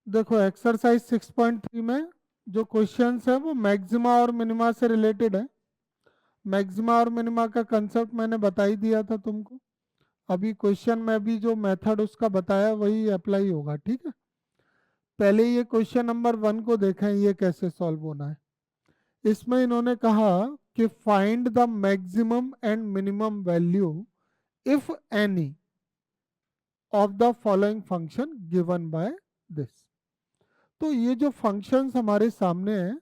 देखो एक्सरसाइज 6.3 में जो क्वेश्चंस है वो मैक्सिमा और मिनिमा से रिलेटेड है। मैक्सिमा और मिनिमा का कंसेप्ट मैंने बता ही दिया था तुमको। अभी क्वेश्चन में भी जो मेथड उसका बताया वही अप्लाई होगा, ठीक है। पहले ये क्वेश्चन नंबर 1 को देखें, ये कैसे सॉल्व होना है। इसमें इन्होंने कहा कि find the maximum and minimum value if any of the following function given by this. तो ये जो फंक्शंस हमारे सामने हैं,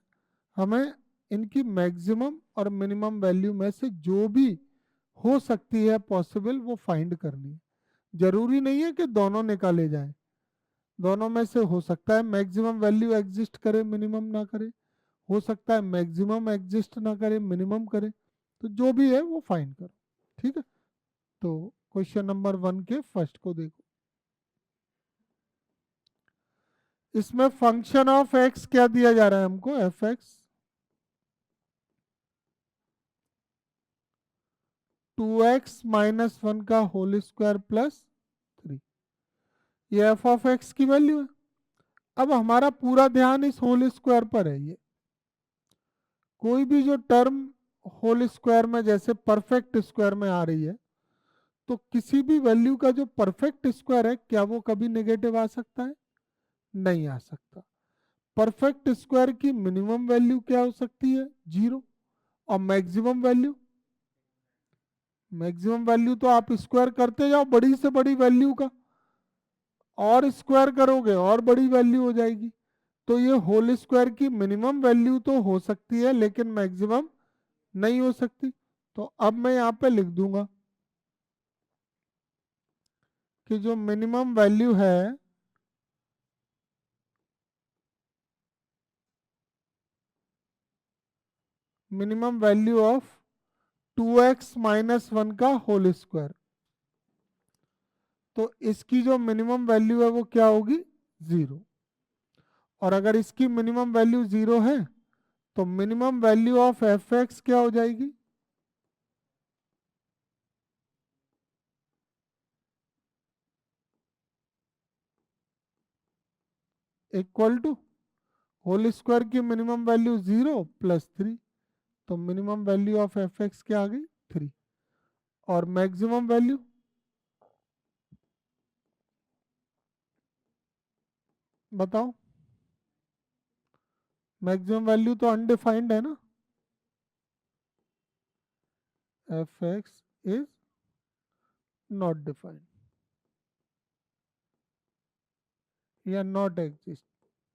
हमें इनकी मैक्सिमम और मिनिमम वैल्यू में से जो भी हो सकती है पॉसिबल वो फाइंड करनी है। जरूरी नहीं है कि दोनों निकाले जाएं, दोनों में से हो सकता है मैक्सिमम वैल्यू एग्जिस्ट करे मिनिमम ना करे, हो सकता है मैक्सिमम एग्जिस्ट ना करे मिनिमम करे। तो जो भी है वो फाइंड करो, ठीक है। तो क्वेश्चन नंबर 1 के फर्स्ट को देखो। इसमें फंक्शन ऑफ एक्स क्या दिया जा रहा है हमको, एफ एक्स 2x माइनस 1 का होल स्क्वायर प्लस 3। ये एफ ऑफ एक्स की वैल्यू है। अब हमारा पूरा ध्यान इस होल स्क्वायर पर है। ये कोई भी जो टर्म होल स्क्वायर में जैसे परफेक्ट स्क्वायर में आ रही है, तो किसी भी वैल्यू का जो परफेक्ट स्क्वायर है क्या वो कभी नेगेटिव आ सकता है? नहीं आ सकता। परफेक्ट स्क्वायर की मिनिमम वैल्यू क्या हो सकती है? 0। और मैक्सिमम वैल्यू, मैक्सिमम वैल्यू तो आप स्क्वायर करते जाओ बड़ी से बड़ी वैल्यू का, और स्क्वायर करोगे और बड़ी वैल्यू हो जाएगी। तो ये होल स्क्वायर की मिनिमम वैल्यू तो हो सकती है लेकिन मैक्सिमम नहीं हो सकती। तो अब मैं यहाँ पे लिख दूंगा कि जो मिनिमम वैल्यू है, minimum value of 2x minus 1 का होल स्क्वायर, तो इसकी जो मिनिमम वैल्यू है वो क्या होगी? 0। और अगर इसकी मिनिमम वैल्यू 0 है तो minimum value of F X क्या हो जाएगी? इक्वल टू होल स्क्वायर की मिनिमम वैल्यू 0 प्लस 3। तो minimum value of F X क्या आ गई? 3। और मैक्सिमम वैल्यू, बताओ। मैक्सिमम वैल्यू तो अनडिफाइंड है ना, F x is not defined या नॉट एग्जिस्ट।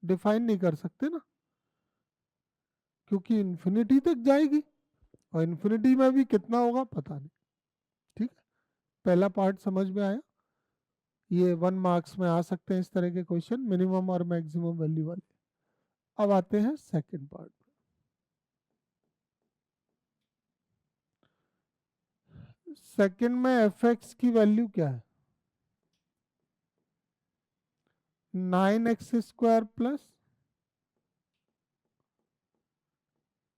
डिफाइन नहीं कर सकते ना, क्योंकि इन्फिनिटी तक जाएगी और इन्फिनिटी में भी कितना होगा पता नहीं। ठीक है, पहला पार्ट समझ में आया। ये 1 मार्क्स में आ सकते हैं इस तरह के क्वेश्चन, मिनिमम और मैक्सिमम वैल्यू वाले। अब आते हैं सेकंड पार्ट। सेकंड में एफ एक्स की वैल्यू क्या है? 9x square plus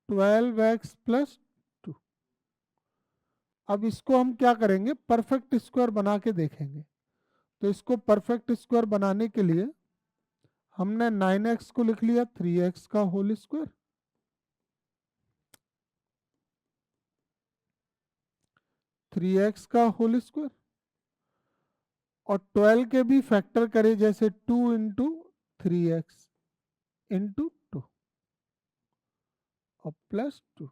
12x plus 2। अब इसको हम क्या करेंगे, परफेक्ट स्क्वायर बना के देखेंगे। तो इसको परफेक्ट स्क्वायर बनाने के लिए हमने 9x को लिख लिया 3x का होल स्क्वायर, 3x का होल स्क्वायर, और 12 के भी फैक्टर करे जैसे 2 इंटू 3x इंटू 2 और प्लस 2,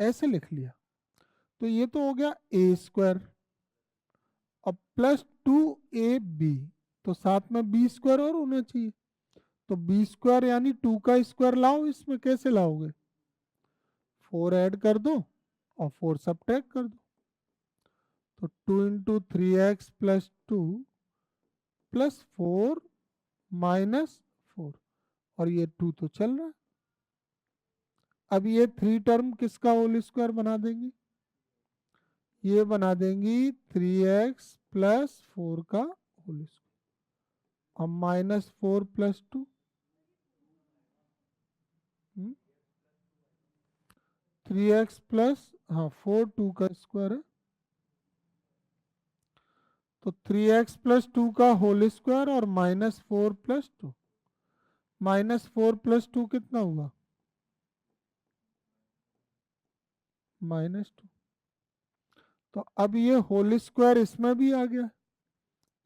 ऐसे लिख लिया। तो ये तो हो गया ए स्क्वायर और प्लस 2ab, तो साथ में बी स्क्वायर और होना चाहिए। तो बी स्क्वायर यानी 2 का स्क्वायर लाओ, इसमें कैसे लाओगे? 4 ऐड कर दो और 4 सब्ट्रैक्ट कर दो। तो 2 into 3x plus 2 plus 4 minus 4, और ये 2 तो चल रहा है। अब ये 3 टर्म किसका होल स्क्वायर बना देंगी? ये बना देंगी 3x प्लस 4 का होल स्क्वायर। अब माइनस 4 प्लस 2, 3x प्लस, हाँ 4 2 का स्क्वायर है, तो 3x प्लस 2 का होल स्क्वायर और माइनस 4 प्लस 2। -4 + 2 कितना हुआ? -2। तो अब ये होल स्क्वायर इसमें भी आ गया,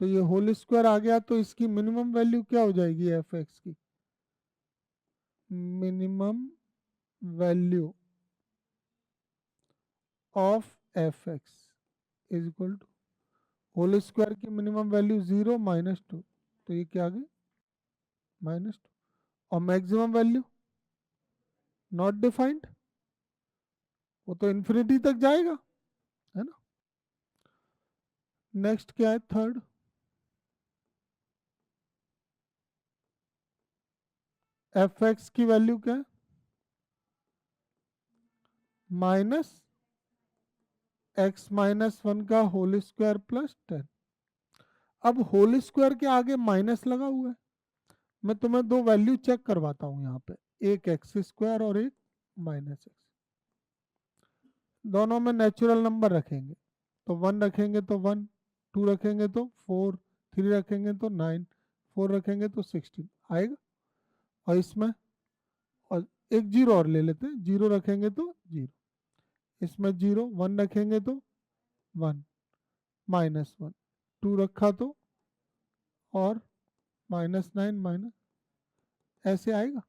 तो ये होल स्क्वायर आ गया, तो इसकी मिनिमम वैल्यू क्या हो जाएगी एफ एक्स की? Minimum value of F x is equal to whole square की मिनिमम वैल्यू 0 -2, तो ये क्या आ गई? -2। और मैक्सिमम वैल्यू नॉट डिफाइंड, वो तो इन्फिनिटी तक जाएगा, है ना। नेक्स्ट क्या है? थर्ड, एफ एक्स की वैल्यू क्या है? -x-1 का होल स्क्वायर प्लस 10। अब होल स्क्वायर के आगे माइनस लगा हुआ है, मैं तुम्हें दो वैल्यू चेक करवाता हूं यहाँ पे, एक एक्स स्क्वायर और एक -x। दोनों में नेचुरल नंबर रखेंगे, तो 1 रखेंगे तो 1, 2 रखेंगे तो 4, 3 रखेंगे तो 9, 4 रखेंगे तो 16 आएगा। और इसमें और एक जीरो और ले लेते हैं, 0 रखेंगे तो 0, इसमें 0, 1 रखेंगे तो 1, -1, 2 रखा तो और -9 ऐसे आएगा।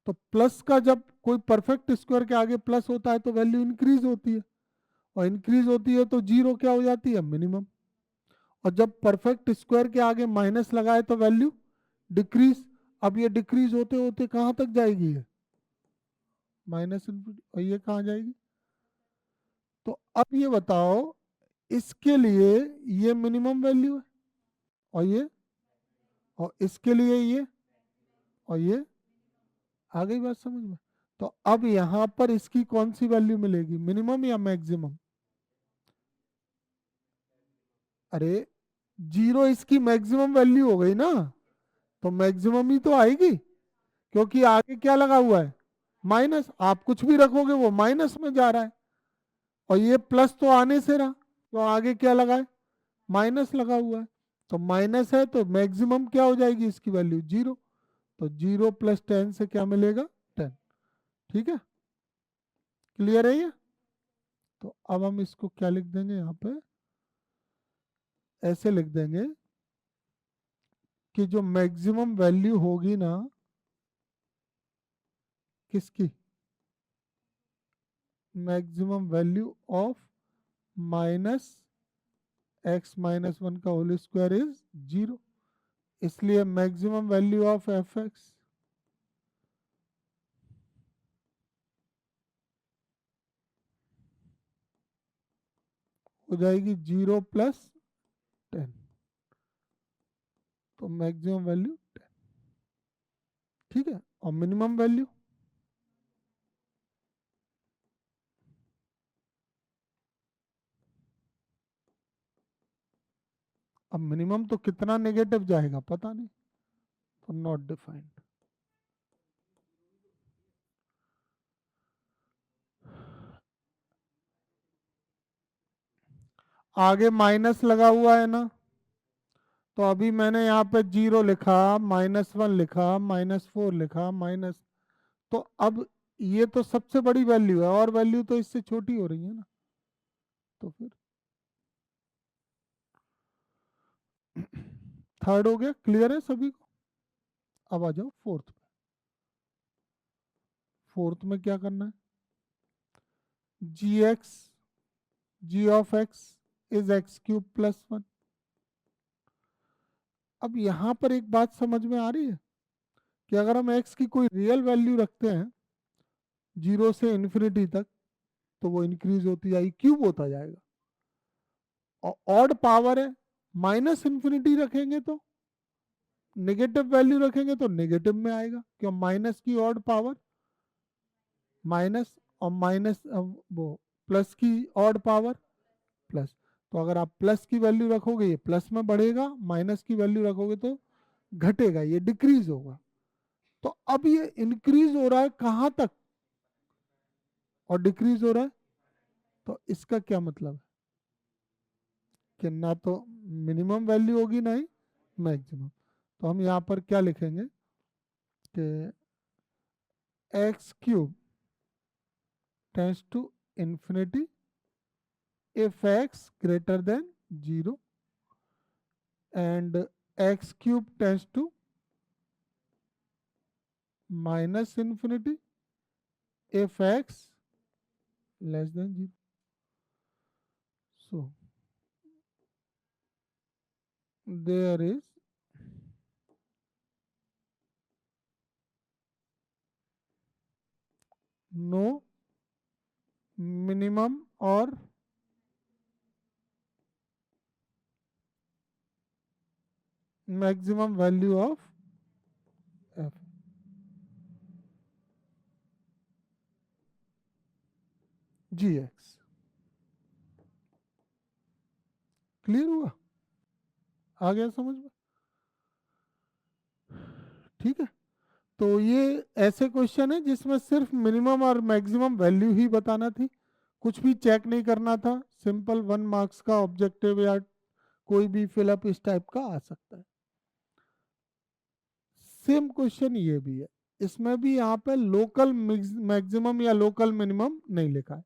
तो प्लस का जब कोई परफेक्ट स्क्वायर के आगे प्लस होता है तो वैल्यू इंक्रीज होती है, और इंक्रीज होती है तो 0 क्या हो जाती है? मिनिमम। और जब परफेक्ट स्क्वायर के आगे माइनस लगाए तो वैल्यू डिक्रीज। अब ये डिक्रीज होते होते कहाँ तक जाएगी? ये -, और ये कहाँ जाएगी? तो अब ये बताओ, इसके लिए ये मिनिमम वैल्यू है, और ये, और इसके लिए ये, और ये, आ गई बात समझ में? तो अब यहां पर इसकी कौन सी वैल्यू मिलेगी, मिनिमम या मैक्सिमम? अरे 0 इसकी मैक्सिमम वैल्यू हो गई ना, तो मैक्सिमम ही तो आएगी, क्योंकि आगे क्या लगा हुआ है? माइनस। आप कुछ भी रखोगे वो माइनस में जा रहा है, और ये प्लस तो आने से रहा, तो आगे क्या लगा है? माइनस लगा हुआ है। तो माइनस है तो मैक्सिमम क्या हो जाएगी इसकी वैल्यू? 0। तो 0 + 10 से क्या मिलेगा? 10। ठीक है, क्लियर है ये? तो अब हम इसको क्या लिख देंगे यहाँ पे? ऐसे लिख देंगे कि जो मैक्सिमम वैल्यू होगी ना, किसकी? मैक्सिमम वैल्यू ऑफ -x-1 का होल स्क्वायर इज 0, इसलिए maximum value of F x हो जाएगी 0 + 10। तो मैक्सिमम वैल्यू 10, ठीक है। और मिनिमम वैल्यू, अब मिनिमम तो कितना नेगेटिव जाएगा पता नहीं, तो नॉट डिफाइंड। आगे माइनस लगा हुआ है ना, तो अभी मैंने यहाँ पे 0 लिखा, -1 लिखा, -4 लिखा, माइनस, तो अब ये तो सबसे बड़ी वैल्यू है, और वैल्यू तो इससे छोटी हो रही है ना, तो फिर थर्ड हो गया। क्लियर है सभी को? अब आ जाओ फोर्थ में। फोर्थ में क्या करना है? जी ऑफ एक्स इज x³ + 1। अब यहां पर एक बात समझ में आ रही है कि अगर हम x की कोई रियल वैल्यू रखते हैं 0 से इन्फिनिटी तक, तो वो इंक्रीज होती जाएगी, क्यूब होता जाएगा। और ऑड पावर है, -∞ रखेंगे तो नेगेटिव वैल्यू रखेंगे तो नेगेटिव में आएगा, क्यों? माइनस की ऑड पावर माइनस, और माइनस वो प्लस की ऑड पावर प्लस। तो अगर आप प्लस की वैल्यू रखोगे ये प्लस में बढ़ेगा, माइनस की वैल्यू रखोगे तो घटेगा, ये डिक्रीज होगा। तो अब ये इंक्रीज हो रहा है कहां तक और डिक्रीज हो रहा है, तो इसका क्या मतलब है कि ना तो मिनिमम वैल्यू होगी ना ही मैक्सिमम। तो हम यहाँ पर क्या लिखेंगे कि x cube tends to infinity if x greater than 0 and x cube tends to minus infinity if x less than 0. So there is no minimum or maximum value of f. gx. Clear हुआ? आ गया समझ में? ठीक है, तो ये ऐसे question है जिसमें सिर्फ मिनिमम और मैक्सिमम वैल्यू ही बताना थी, कुछ भी चेक नहीं करना था। सिंपल 1 मार्क्स का ऑब्जेक्टिव या कोई भी फिलअप इस टाइप का आ सकता है। सेम क्वेश्चन ये भी है, इसमें भी यहाँ पे लोकल मैक्सिमम या लोकल मिनिमम नहीं लिखा है।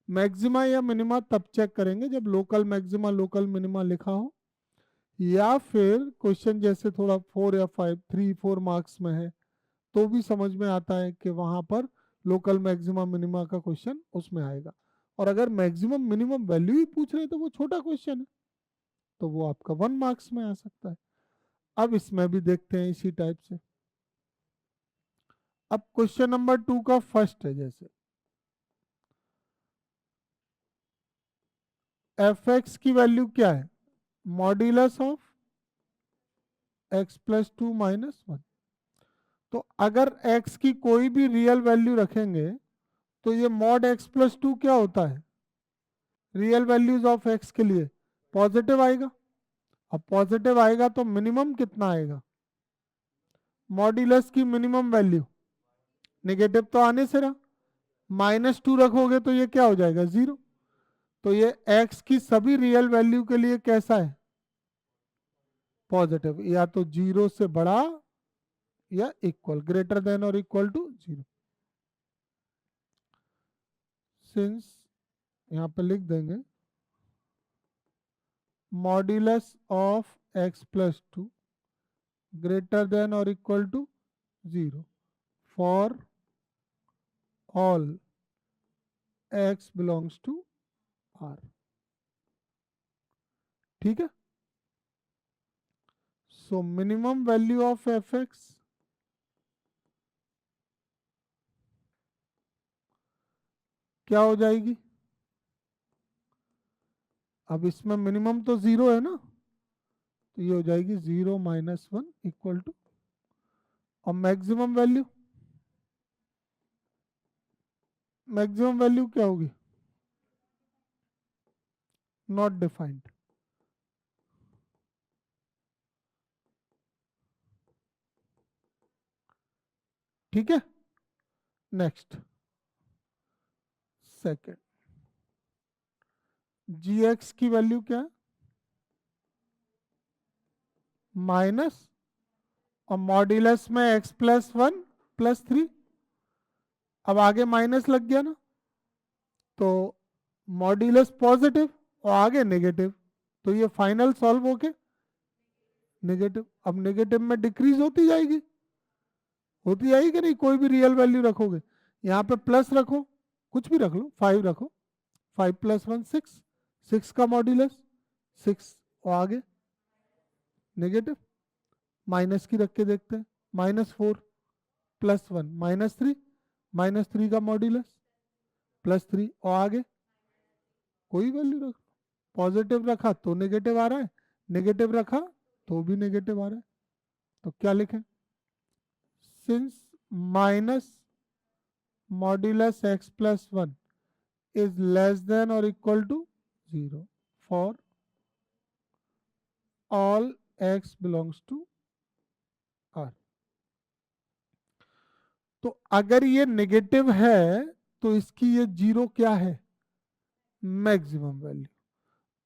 मैक्सिमा या मिनिमा तब चेक करेंगे जब लोकल मैक्सिमा लोकल मिनिमा लिखा हो, या फिर क्वेश्चन जैसे थोड़ा 4 या 5 3 4 मार्क्स में है तो भी समझ में आता है कि वहां पर लोकल मैक्सिमा मिनिमा का क्वेश्चन उसमें आएगा। और अगर मैक्सिमम मिनिमम वैल्यू ही पूछ रहे हैं तो वो छोटा क्वेश्चन है, तो वो आपका 1 मार्क्स में आ सकता है। अब इसमें भी देखते हैं इसी टाइप से। अब क्वेश्चन नंबर 2 का फर्स्ट है, जैसे एफ एक्स की वैल्यू क्या है, modulus of x plus 2 minus 1। तो अगर x की कोई भी रियल वैल्यू रखेंगे तो ये मॉड x प्लस 2 क्या होता है, रियल वैल्यूज ऑफ x के लिए पॉजिटिव आएगा। अब पॉजिटिव आएगा तो मिनिमम कितना आएगा, मॉड्यूलस की मिनिमम वैल्यू नेगेटिव तो आने से रहा, -2 रखोगे तो ये क्या हो जाएगा, 0। तो ये x की सभी रियल वैल्यू के लिए कैसा है, पॉजिटिव, या तो 0 से बड़ा या इक्वल, ग्रेटर देन और इक्वल टू 0। सिंस यहाँ पे लिख देंगे modulus of x plus 2 greater than और equal to 0 for all x belongs to r। ठीक है, so minimum value of F X क्या हो जाएगी, अब इसमें मिनिमम तो 0 है ना, तो ये हो जाएगी 0 माइनस 1 इक्वल टू, और मैक्सिमम वैल्यू क्या होगी, नॉट डिफाइंड। ठीक है, नेक्स्ट सेकंड, जी एक्स की वैल्यू क्या है, माइनस, और मॉड्यूलस में x प्लस 1 प्लस 3, अब आगे माइनस लग गया ना, तो मॉड्यूलस पॉजिटिव और आगे नेगेटिव, तो ये फाइनल सॉल्व होके नेगेटिव। अब नेगेटिव में डिक्रीज होती जाएगी कि नहीं, कोई भी रियल वैल्यू रखोगे, यहाँ पे प्लस रखो, कुछ भी रख लो, 5 रखो, 5 प्लस 1 6, 6 का मॉड्यूलस 6 और आगे नेगेटिव, माइनस की रख के देखते हैं, -4 प्लस 1 -3, -3 का मॉड्यूलस +3 और आगे कोई वैल्यू रख, पॉजिटिव रखा तो नेगेटिव आ रहा है, नेगेटिव रखा तो भी नेगेटिव आ रहा है, तो क्या लिखें, since minus modulus x plus 1 is less than और equal to 0 for all x belongs to r। तो अगर ये नेगेटिव है तो इसकी ये 0 क्या है, मैक्सिमम वैल्यू,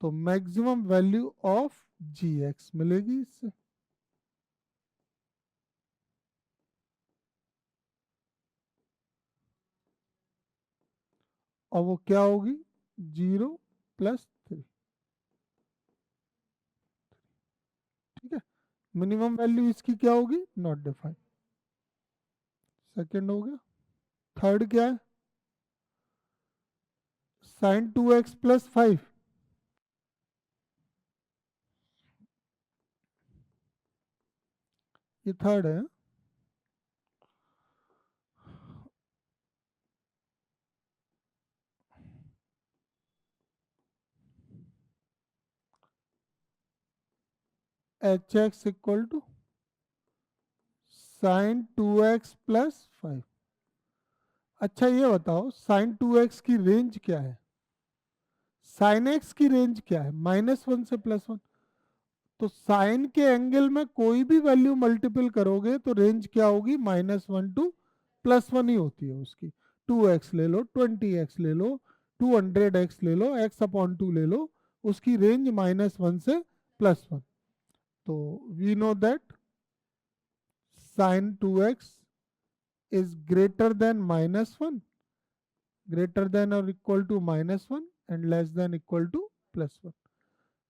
तो maximum value of g x मिलेगी इससे। और वो क्या होगी 0 + 3। ठीक है, मिनिमम वैल्यू इसकी क्या होगी नॉट डिफाइंड। सेकंड हो गया। थर्ड क्या है sin 2x + 5। ये थर्ड है। hx = sin 2x + 5। अच्छा ये बताओ sin 2x की रेंज क्या है, sin x की रेंज क्या है -1 से +1। तो साइन के एंगल में कोई भी वैल्यू मल्टीपल करोगे तो रेंज क्या होगी -1 टू +1 ही होती है उसकी। 2x ले लो, 20x ले लो, 200x ले लो, x/2 ले लो, उसकी रेंज -1 से +1। तो we know that sin 2x is greater than -1, greater than or equal to -1, and less than equal to +1.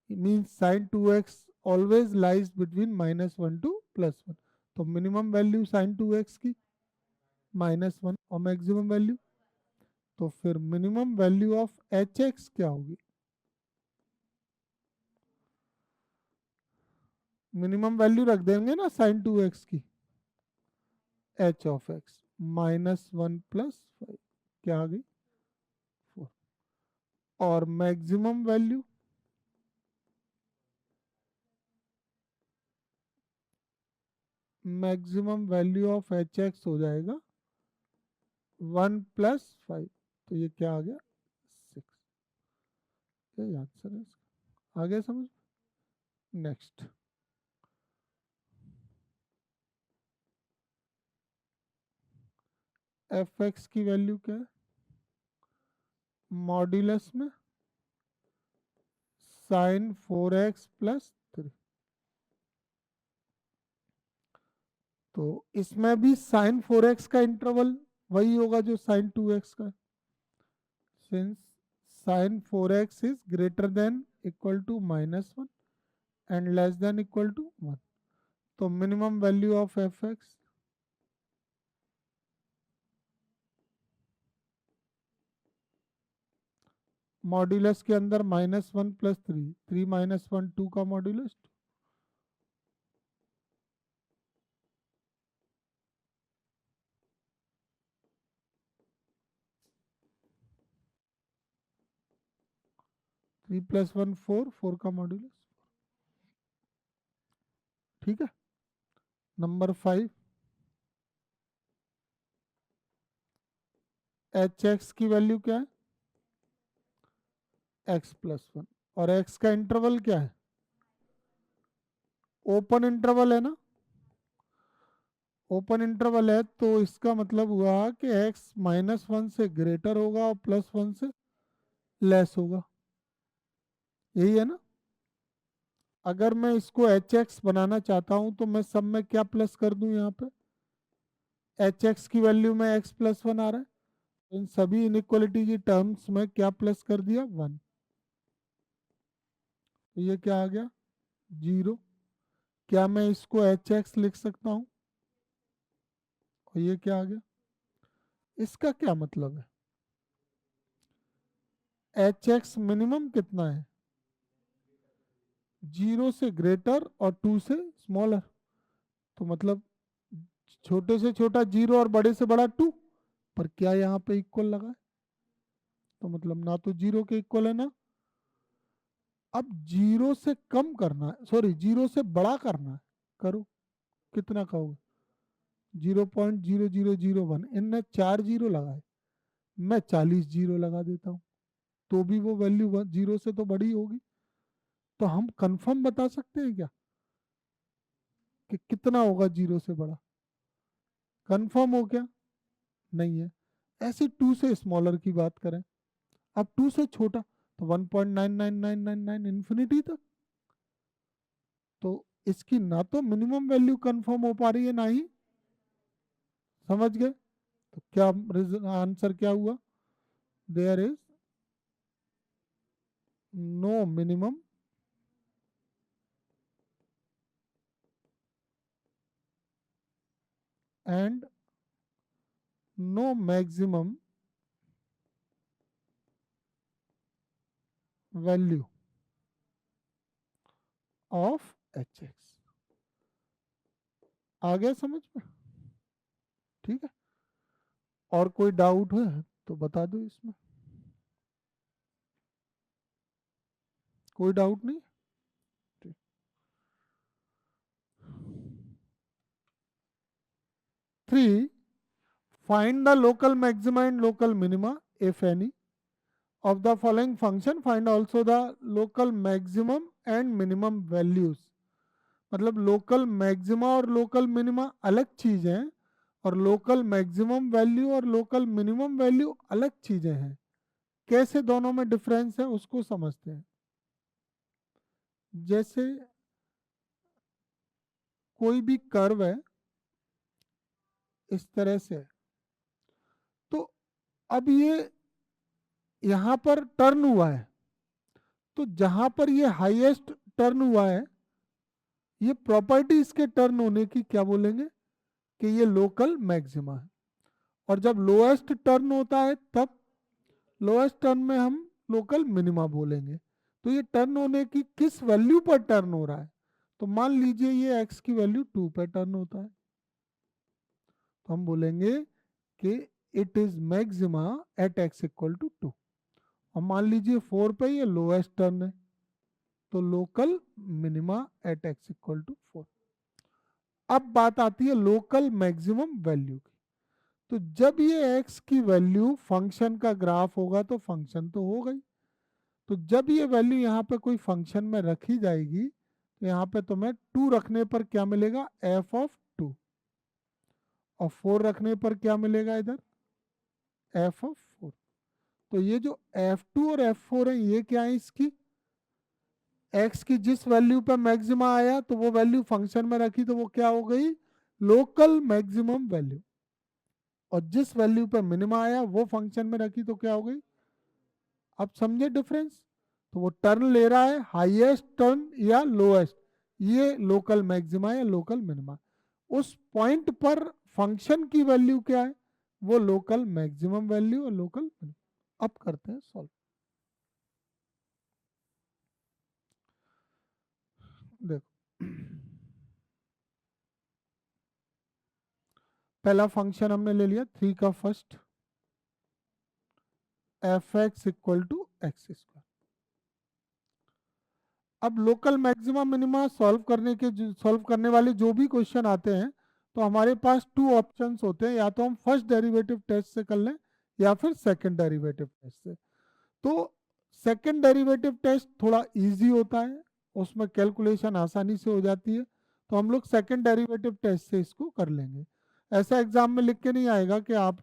It means sin 2x always lies between -1 to +1। तो minimum value sin 2x की -1 और maximum value, तो फिर minimum value of hx क्या होगी, minimum value रख देंगे ना sin 2x की, h of x -1 + 5 क्या आ गई 4। और मैक्सिमम वैल्यू ऑफ hx हो जाएगा 1 + 5। तो ये क्या आ गया 6। यही आंसर है इसका। आ गया समझ। नेक्स्ट fx की वैल्यू क्या है मॉड्यूलस में sin 4x + 3। तो इसमें भी sin 4x का इंटरवल वही होगा जो sin 2x का। Since sin 4x is greater than equal to -1 and less than equal to 1। तो minimum value of fx modulus के अंदर -1 + 3, 3 - 1 2 का मॉड्यूलस 3 + 1 4, 4 का मॉड्यूलस। ठीक है। नंबर 5 hx की वैल्यू क्या है x + 1 और x का इंटरवल क्या है ओपन इंटरवल है ना। ओपन इंटरवल है तो इसका मतलब हुआ कि x -1 से ग्रेटर होगा और +1 से लेस होगा, यही है ना। अगर मैं इसको hx बनाना चाहता हूं तो मैं सब में क्या प्लस कर दूं, यहाँ पे hx की वैल्यू में x + 1 आ रहा है, तो इन सभी इनइक्वालिटी की टर्म्स में क्या प्लस कर दिया 1। तो ये क्या आ गया 0। क्या मैं इसको hx लिख सकता हूँ, और ये क्या आ गया। इसका क्या मतलब है hx मिनिमम कितना है 0 से ग्रेटर और 2 से स्मॉलर। तो मतलब छोटे से छोटा 0 और बड़े से बड़ा 2, पर क्या यहाँ पे इक्वल लगा है, तो मतलब ना तो 0 के इक्वल है ना। अब 0 से कम करना है, सॉरी 0 से बड़ा करना है, करो कितना कहोगे 0.0001। इनने 4 जीरो लगाए, मैं 40 जीरो लगा देता हूँ, तो भी वो वैल्यू 0 से तो बड़ी होगी। तो हम कंफर्म बता सकते हैं क्या कि कितना होगा 0 से बड़ा, कंफर्म हो क्या नहीं है। ऐसे 2 से स्मॉलर की बात करें, अब 2 से छोटा तो 1.99999 इन्फिनिटी तक। तो इसकी ना तो मिनिमम वैल्यू कंफर्म हो पा रही है ना ही, समझ गए। तो क्या आंसर क्या हुआ there is no minimum and no maximum value of hx। आ गया समझ में? ठीक है, और कोई डाउट है तो बता दो इसमें। कोई डाउट नहीं? ठीक। 3, find the local maxima and local minima if any of the following function, find also the local maximum and minimum values। मतलब लोकल मैक्सिमा और लोकल मिनिमा अलग चीज है, और लोकल मैक्सिमम वैल्यू और लोकल मिनिमम वैल्यू अलग चीजें हैं। कैसे दोनों में डिफरेंस है उसको समझते हैं। जैसे कोई भी कर्व है इस तरह से, तो अब ये यहां पर टर्न हुआ है, तो जहां पर ये हाईएस्ट टर्न हुआ है, ये प्रॉपर्टी इसके टर्न होने की क्या बोलेंगे कि ये लोकल मैक्सिमा है। और जब लोएस्ट टर्न होता है तब लोएस्ट टर्न में हम लोकल मिनिमा बोलेंगे। तो ये टर्न होने की किस वैल्यू पर टर्न हो रहा है, तो मान लीजिए ये x की वैल्यू 2 पर टर्न होता है, तो हम बोलेंगे कि it is maxima at x equal to 2। और मान लीजिए 4 पे ये लोएस्ट टर्न है, तो local minima at x equal to 4। अब बात आती है लोकल मैक्सिमम वैल्यू की। तो जब ये x की वैल्यू फंक्शन का ग्राफ होगा तो फंक्शन तो हो गई, तो जब ये वैल्यू यहाँ पे कोई फंक्शन में रखी जाएगी तो यहाँ पे तुम्हें 2 रखने पर क्या मिलेगा, f ऑफ 2, और 4 रखने पर क्या मिलेगा इधर, f ऑफ 4। तो ये जो f2 और f4 है ये क्या है, इसकी x की जिस वैल्यू पे मैक्सिमा आया तो वो वैल्यू फंक्शन में रखी तो वो क्या हो गई, लोकल मैक्सिमम वैल्यू। और जिस वैल्यू पे मिनिमा आया वो फंक्शन में रखी तो क्या हो गई। अब समझे डिफरेंस? तो वो टर्न ले रहा है हाईएस्ट टर्न या लोएस्ट, ये लोकल मैक्सिमा या लोकल मिनिमा। उस पॉइंट पर फंक्शन की वैल्यू क्या है, वो लोकल मैक्सिमम वैल्यू और लोकल मिनिमम। अब करते हैं सॉल्व। देखो पहला फंक्शन हमने ले लिया 3 का first, f x equal to x square. अब लोकल मैक्सिमा मिनिमा सॉल्व करने वाले जो भी क्वेश्चन आते हैं तो हमारे पास 2 ऑप्शंस होते हैं, या तो हम फर्स्ट डेरिवेटिव टेस्ट से कर लें या फिर सेकंड डेरिवेटिव टेस्ट से। तो सेकंड डेरिवेटिव टेस्ट थोड़ा इजी होता है, उसमें कैलकुलेशन आसानी से हो जाती है, तो हम लोग सेकंड डेरिवेटिव टेस्ट से इसको कर लेंगे। ऐसा एग्जाम में लिख के नहीं आएगा कि आप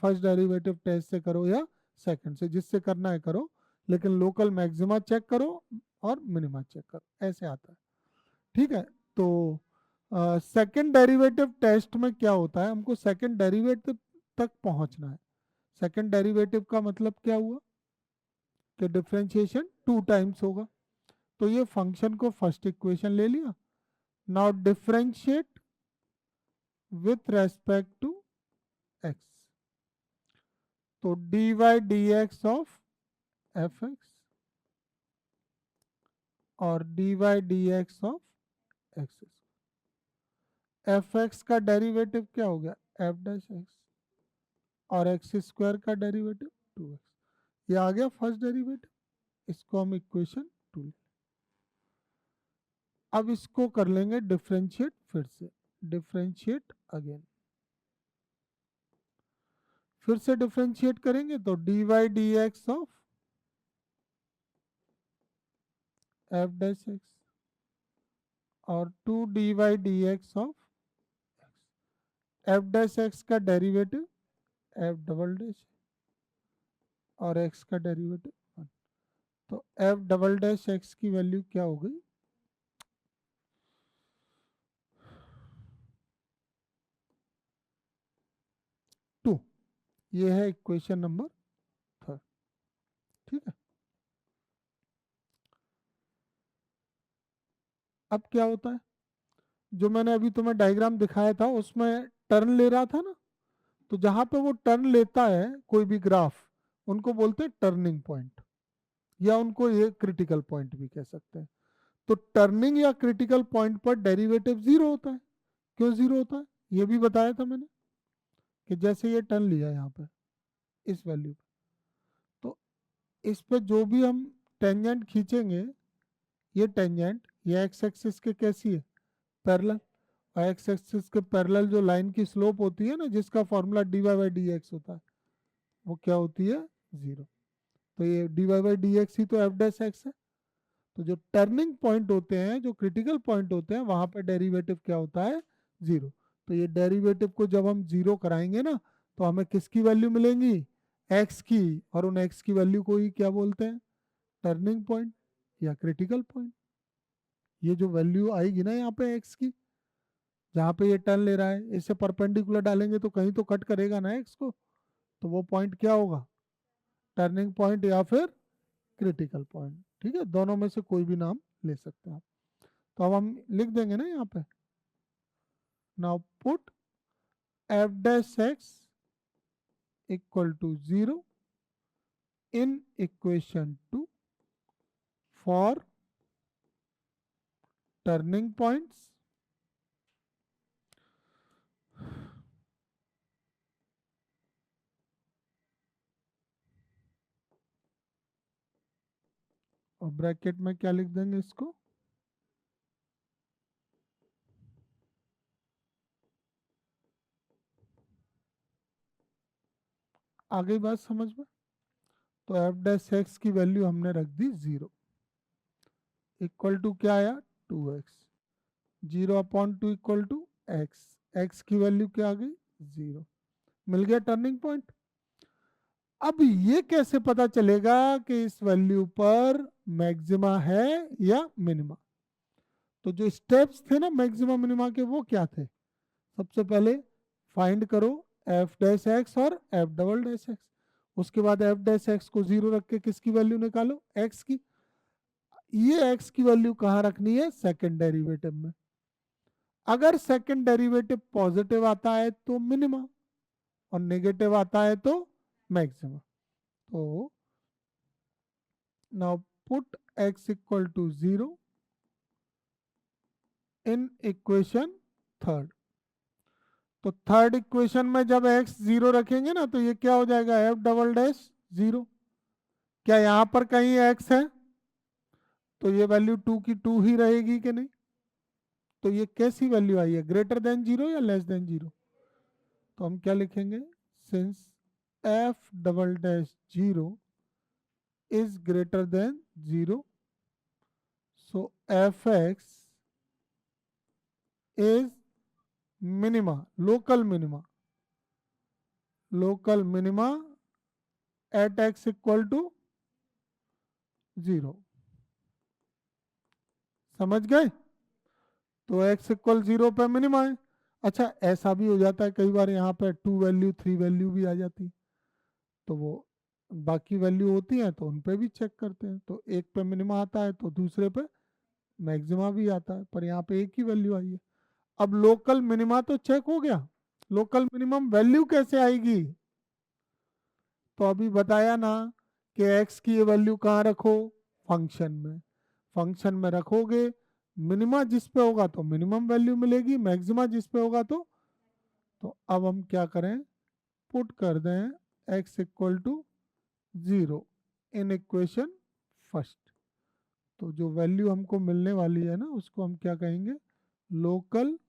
फर्स्ट डेरिवेटिव टेस्ट से करो या सेकंड से, जिससे करना है करो, लेकिन लोकल मैक्सिमा चेक करो और मिनिमा चेक करो, ऐसे आता है। ठीक है, तो सेकंड डेरिवेटिव टेस्ट में क्या होता है, हमको सेकंड डेरिवेटिव तक पहुंचना है। सेकंड डेरिवेटिव का मतलब क्या हुआ कि डिफरेंशिएशन 2 टाइम्स होगा। तो ये फंक्शन को फर्स्ट इक्वेशन ले लिया, now differentiate with respect to x, तो D Y D x of F X और D Y D x of X. F x का डेरिवेटिव क्या हो गया, एफ डैश एक्स, और एक्स स्क्वायर का डेरिवेटिव 2x। ये आ गया फर्स्ट डेरिवेटिव, इसको हम इक्वेशन 2। अब इसको कर लेंगे डिफरेंशिएट, फिर से डिफरेंशिएट अगेन, फिर से डिफरेंशिएट करेंगे तो D Y D x of F dash x और 2 d Y D x of F dash x का डेरिवेटिव एफ डबल डैश और एक्स का डेरिवेटिव 1। तो एफ डबल डैश एक्स की वैल्यू क्या हो गई, 2। ये है इक्वेशन नंबर 3। अब क्या होता है, जो मैंने अभी तुम्हें डायग्राम दिखाया था उसमें टर्न ले रहा था ना, तो जहां पे वो टर्न लेता है कोई भी ग्राफ, उनको बोलते हैं टर्निंग पॉइंट, या उनको ये क्रिटिकल पॉइंट भी कह सकते हैं। तो टर्निंग या क्रिटिकल पॉइंट पर डेरिवेटिव जीरो होता है। क्यों जीरो होता है ये भी बताया था मैंने, कि जैसे ये टर्न लिया यहाँ पे इस वैल्यू पे, तो इस पे जो भी हम टेंजेंट खींचेंगे, ये टेंजेंट ये एक्स एक्सिस के कैसी है, पैरेलल, और एक्स एक्सिस के पैरेलल जो लाइन की स्लोप होती है ना, जिसका formula D Y by D X होता है, वो क्या होती है, जीरो। तो ये D Y by D X ही तो एफ डैश एक्स है। तो जो टर्निंग पॉइंट होते हैं, जो क्रिटिकल पॉइंट होते हैं, वहां पर डेरिवेटिव क्या होता है, जीरो। तो ये डेरिवेटिव को जब हम जीरो कराएंगे ना, तो हमें किसकी वैल्यू मिलेंगी, एक्स की, और उन एक्स की वैल्यू को ही क्या बोलते हैं, टर्निंग पॉइंट या क्रिटिकल पॉइंट। ये जो वैल्यू आएगी ना यहाँ पे एक्स की, जहाँ पे ये टर्न ले रहा है, इसे परपेंडिकुलर डालेंगे तो कहीं तो कट करेगा ना एक्स को, तो वो पॉइंट क्या होगा, टर्निंग पॉइंट या फिर क्रिटिकल पॉइंट। ठीक है, दोनों में से कोई भी नाम ले सकते हैं आप। तो अब हम लिख देंगे ना यहाँ पे, now put F dash x equal to zero in equation two for turning points और ब्रैकेट में क्या लिख देंगे इसको, आगे बात समझ में। तो एफ डैश एक्स की वैल्यू हमने रख दी जीरो, इक्वल टू क्या आया, two x, zero upon two equal to x, x की वैल्यू क्या आ गई, जीरो। मिल गया टर्निंग पॉइंट। अब ये कैसे पता चलेगा कि इस वैल्यू पर मैक्सिमा है या मिनिमा। तो जो स्टेप्स थे ना मैक्सिमा मिनिमा के, वो क्या थे, सबसे पहले फाइंड करो एफ डैश एक्स और एफ डबल डैश एक्स, उसके बाद एफ डैश एक्स को जीरो रख के किसकी वैल्यू निकालो, एक्स की। ये एक्स की वैल्यू कहाँ रखनी है, सेकंड डेरिवेटिव में। अगर सेकंड डेरिवेटिव पॉजिटिव आता है तो मिनिमा, और नेगेटिव आता है तो मैक्सिमा। तो now put x equal to zero in equation third. तो थर्ड इक्वेशन में जब x जीरो रखेंगे ना, तो ये क्या हो जाएगा, एफ डबल डैश जीरो। क्या यहां पर कहीं x है, तो ये वैल्यू टू की टू ही रहेगी कि नहीं। तो ये कैसी वैल्यू आई है, ग्रेटर देन जीरो या लेस देन जीरो। तो हम क्या लिखेंगे, since F double dash zero is greater than zero, so fx is minima, local minima at x equal to zero. समझ गए, तो x इक्वल जीरो पे मिनिमा है। अच्छा ऐसा भी हो जाता है कई बार, यहाँ पे टू वैल्यू थ्री वैल्यू भी आ जाती है, तो वो बाकी वैल्यू होती है तो उन पे भी चेक करते हैं, तो एक पे मिनिमा आता है तो दूसरे पे मैक्सिमा भी आता है, पर यहाँ पे एक ही वैल्यू आई है। अब लोकल मिनिमा तो चेक हो गया, लोकल मिनिमम वैल्यू कैसे आएगी, तो अभी बताया ना कि x की ये वैल्यू कहाँ रखो, फंक्शन में, फंक्शन में रखोगे, मिनिमा जिस पे होगा तो मिनिमम वैल्यू मिलेगी, मैक्सिमा जिस पे होगा तो अब हम क्या करें, पुट कर दें x equal to zero in equation first. तो जो वैल्यू हमको मिलने वाली है ना, उसको हम क्या कहेंगे, local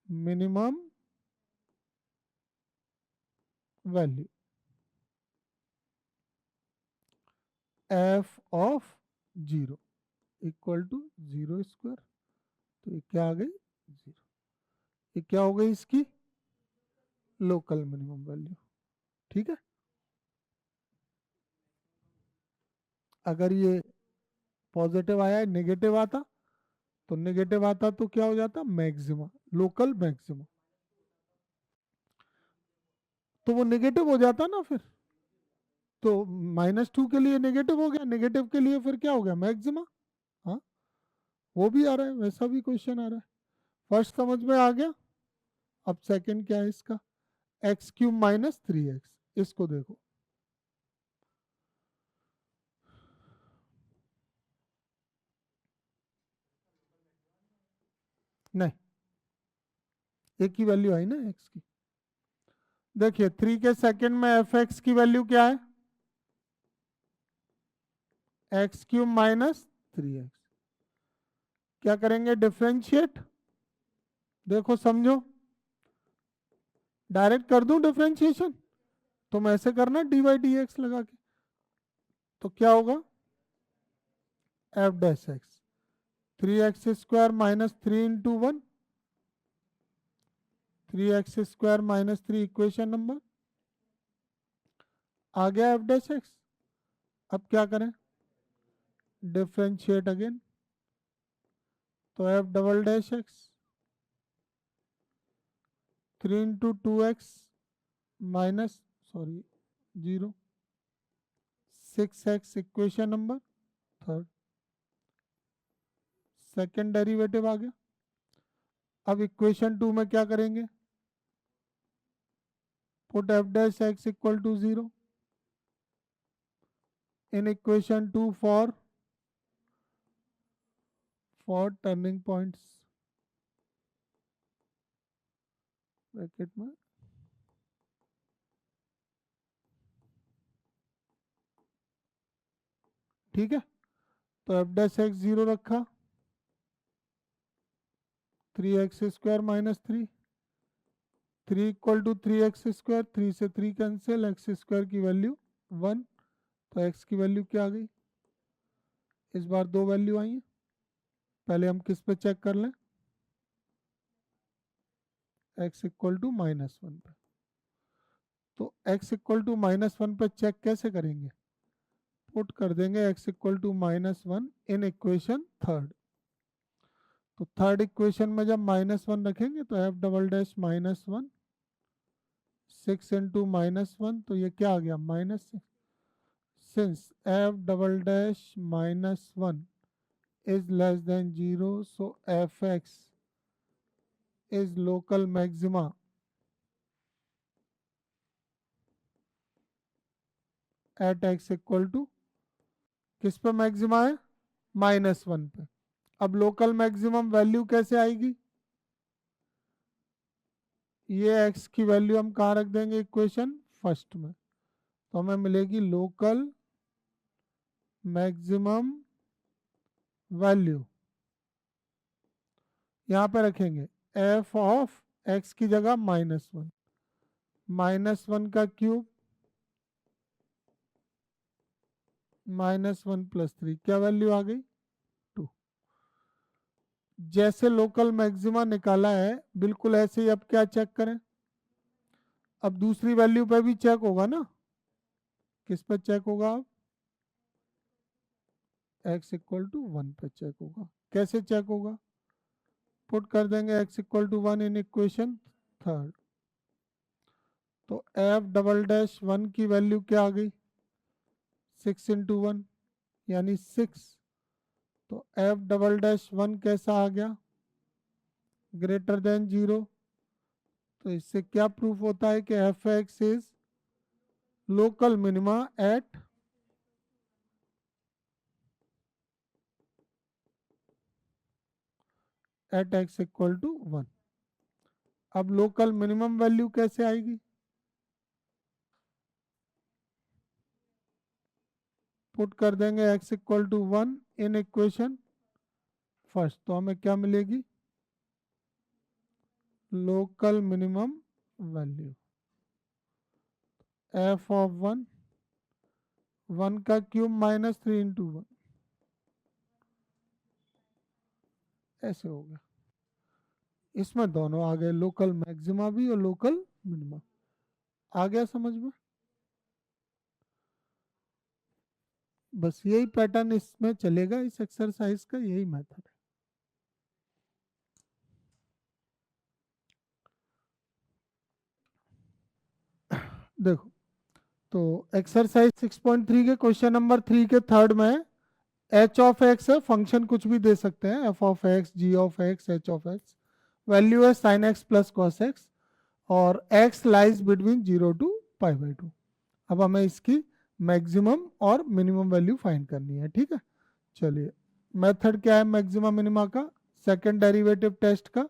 minimum value f of zero equal to zero square. तो ये क्या आ गई, जीरो। ये क्या हो गई, इसकी लोकल मिनिमम वैल्यू। ठीक है, अगर ये पॉजिटिव आया है, नेगेटिव आता, तो नेगेटिव आता तो क्या हो जाता, मैक्सिमा, लोकल मैक्सिमा, तो वो नेगेटिव हो जाता ना फिर। तो माइनस टू के लिए नेगेटिव हो गया, नेगेटिव के लिए फिर क्या हो गया, मैक्सिमा। हाँ, वो भी आ रहा है, वैसा भी क्वेश्चन आ रहा है। फर्स्ट समझ में आ गया। अब सेकंड क्या है इसका, एक्स क्यूब माइनस 3x। इसको देखो, नहीं एक ही वैल्यू आई ना एक्स की। देखिए 3 के सेकंड में एफ एक्स की वैल्यू क्या है, एक्स क्यूब माइनस 3x। क्या करेंगे, डिफ्रेंशिएट। देखो समझो, डायरेक्ट कर दूं डिफ्रेंशिएशन, तुम ऐसे करना डी वाई डी एक्स लगा के, तो क्या होगा, F dash X 3x² minus 3 into 1, 3x² minus 3 equation number आ गया एफ डैश एक्स। अब क्या करें, डिफ्रेंशिएट अगेन, तो F double dash X 3 into 2x minus, sorry 0, 6x equation number third, second derivative आ गया। अब इक्वेशन 2 में क्या करेंगे, put F dash x equal to 0 in equation 2 for turning points, bracket में ठीक है। तो एफ डैश एक्स 0 रखा, 3x² minus 3, 3 equal to 3x², 3 से 3 कैंसिल, x² की वैल्यू 1, तो x की वैल्यू क्या आ गई, इस बार दो वैल्यू आई हैं। पहले हम किस पे चेक कर लें, x इक्वल टू -1 पे। तो x इक्वल टू -1 पे चेक कैसे करेंगे, पुट कर देंगे x equal to -1 in equation third. तो थर्ड इक्वेशन में जब -1 रखेंगे तो एफ डबल डैश -1, 6 इंटू -1, तो ये क्या आ गया, -6। Since F double dash -1 is less than 0, so fx is local maxima at x equal to, किस पे मैक्सिमा है, -1 पे। अब लोकल मैक्सिमम वैल्यू कैसे आएगी, ये x की वैल्यू हम कहाँ रख देंगे, इक्वेशन फर्स्ट में, तो हमें मिलेगी लोकल मैक्सिमम वैल्यू, यहाँ पे रखेंगे f ऑफ x की जगह -1, -1 का क्यूब -1 + 3, क्या वैल्यू आ गई, 2। जैसे लोकल मैक्सिमा निकाला है बिल्कुल ऐसे ही अब क्या चेक करें, अब दूसरी वैल्यू पे भी चेक होगा ना, किस पे चेक होगा, अब x इक्वल टू 1 पे चेक होगा। कैसे चेक होगा, पुट कर देंगे x equal to 1 in equation third, तो f डबल डैश 1 की वैल्यू क्या आ गई, 6 इंटू 1 यानी 6, तो f डबल डैश 1 कैसा आ गया, ग्रेटर देन 0। तो इससे क्या प्रूफ होता है कि f x is local minima at x equal to 1। अब लोकल मिनिमम वैल्यू कैसे आएगी, पुट कर देंगे x equal to 1 in equation first, तो हमें क्या मिलेगी, local minimum value f of 1, 1 का क्यूब -3 इंटू 1, ऐसे हो गया। इसमें दोनों आ गए, लोकल मैक्सिमा भी और लोकल मिनिमा। आ गया समझ में, बस यही पैटर्न इसमें चलेगा, इस एक्सरसाइज का यही मेथड है। देखो, तो एक्सरसाइज 6.3 के क्वेश्चन नंबर 3 के थर्ड में एच ऑफ एक्स है, फंक्शन कुछ भी दे सकते हैं, F of X, G of X, H of X. Value है sine X plus cos X और X lies between 0 to pi by 2। अब हमें इसकी मैक्सिमम और मिनिमम वैल्यू फाइंड करनी है, ठीक है। चलिए, मेथड क्या है मैक्सिमम मिनिमा का, सेकंड डेरिवेटिव टेस्ट का,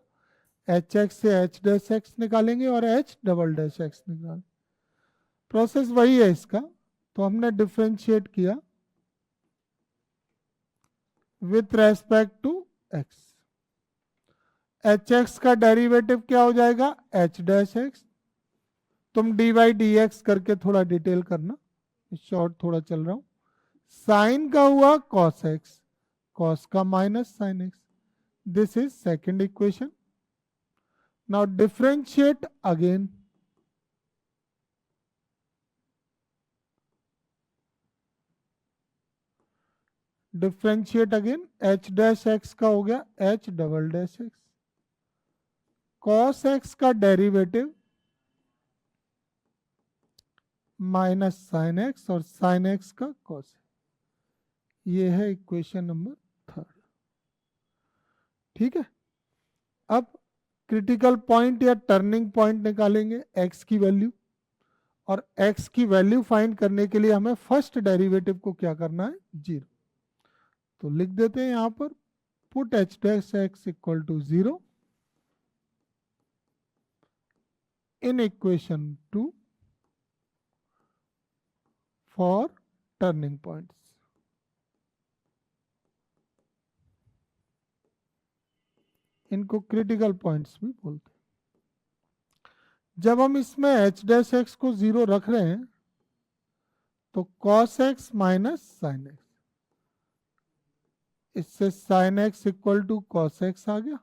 एच एक्स से एच डैश एक्स निकालेंगे और एच डबल डैश एक्स निकालेंगे। प्रोसेस वही है इसका। तो हमने डिफ्रेंशिएट किया with respect to x. H x का डेरिवेटिव क्या हो जाएगा, एच डैश एक्स। तुम डी वाई डी एक्स करके थोड़ा डिटेल करना, शॉर्ट थोड़ा चल रहा हूं। साइन का हुआ कॉस एक्स, कॉस का minus sine x. This is second equation. Now differentiate again. Differentiate again, H dash x का हो गया H double dash x. Cos x का डेरिवेटिव माइनस साइन एक्स और साइन एक्स का cos. ये है equation number third, ठीक है। अब क्रिटिकल पॉइंट या टर्निंग पॉइंट निकालेंगे एक्स की वैल्यू, और एक्स की वैल्यू फाइंड करने के लिए हमें फर्स्ट डेरिवेटिव को क्या करना है, जीरो। तो लिख देते हैं यहां पर, put h dash x equal to 0 in equation 2 for turning points. इनको क्रिटिकल पॉइंट्स भी बोलते हैं। जब हम इसमें एच डैश एक्स को 0 रख रहे हैं तो cos x minus sine X, इससे sine x equal to cos X आ गया।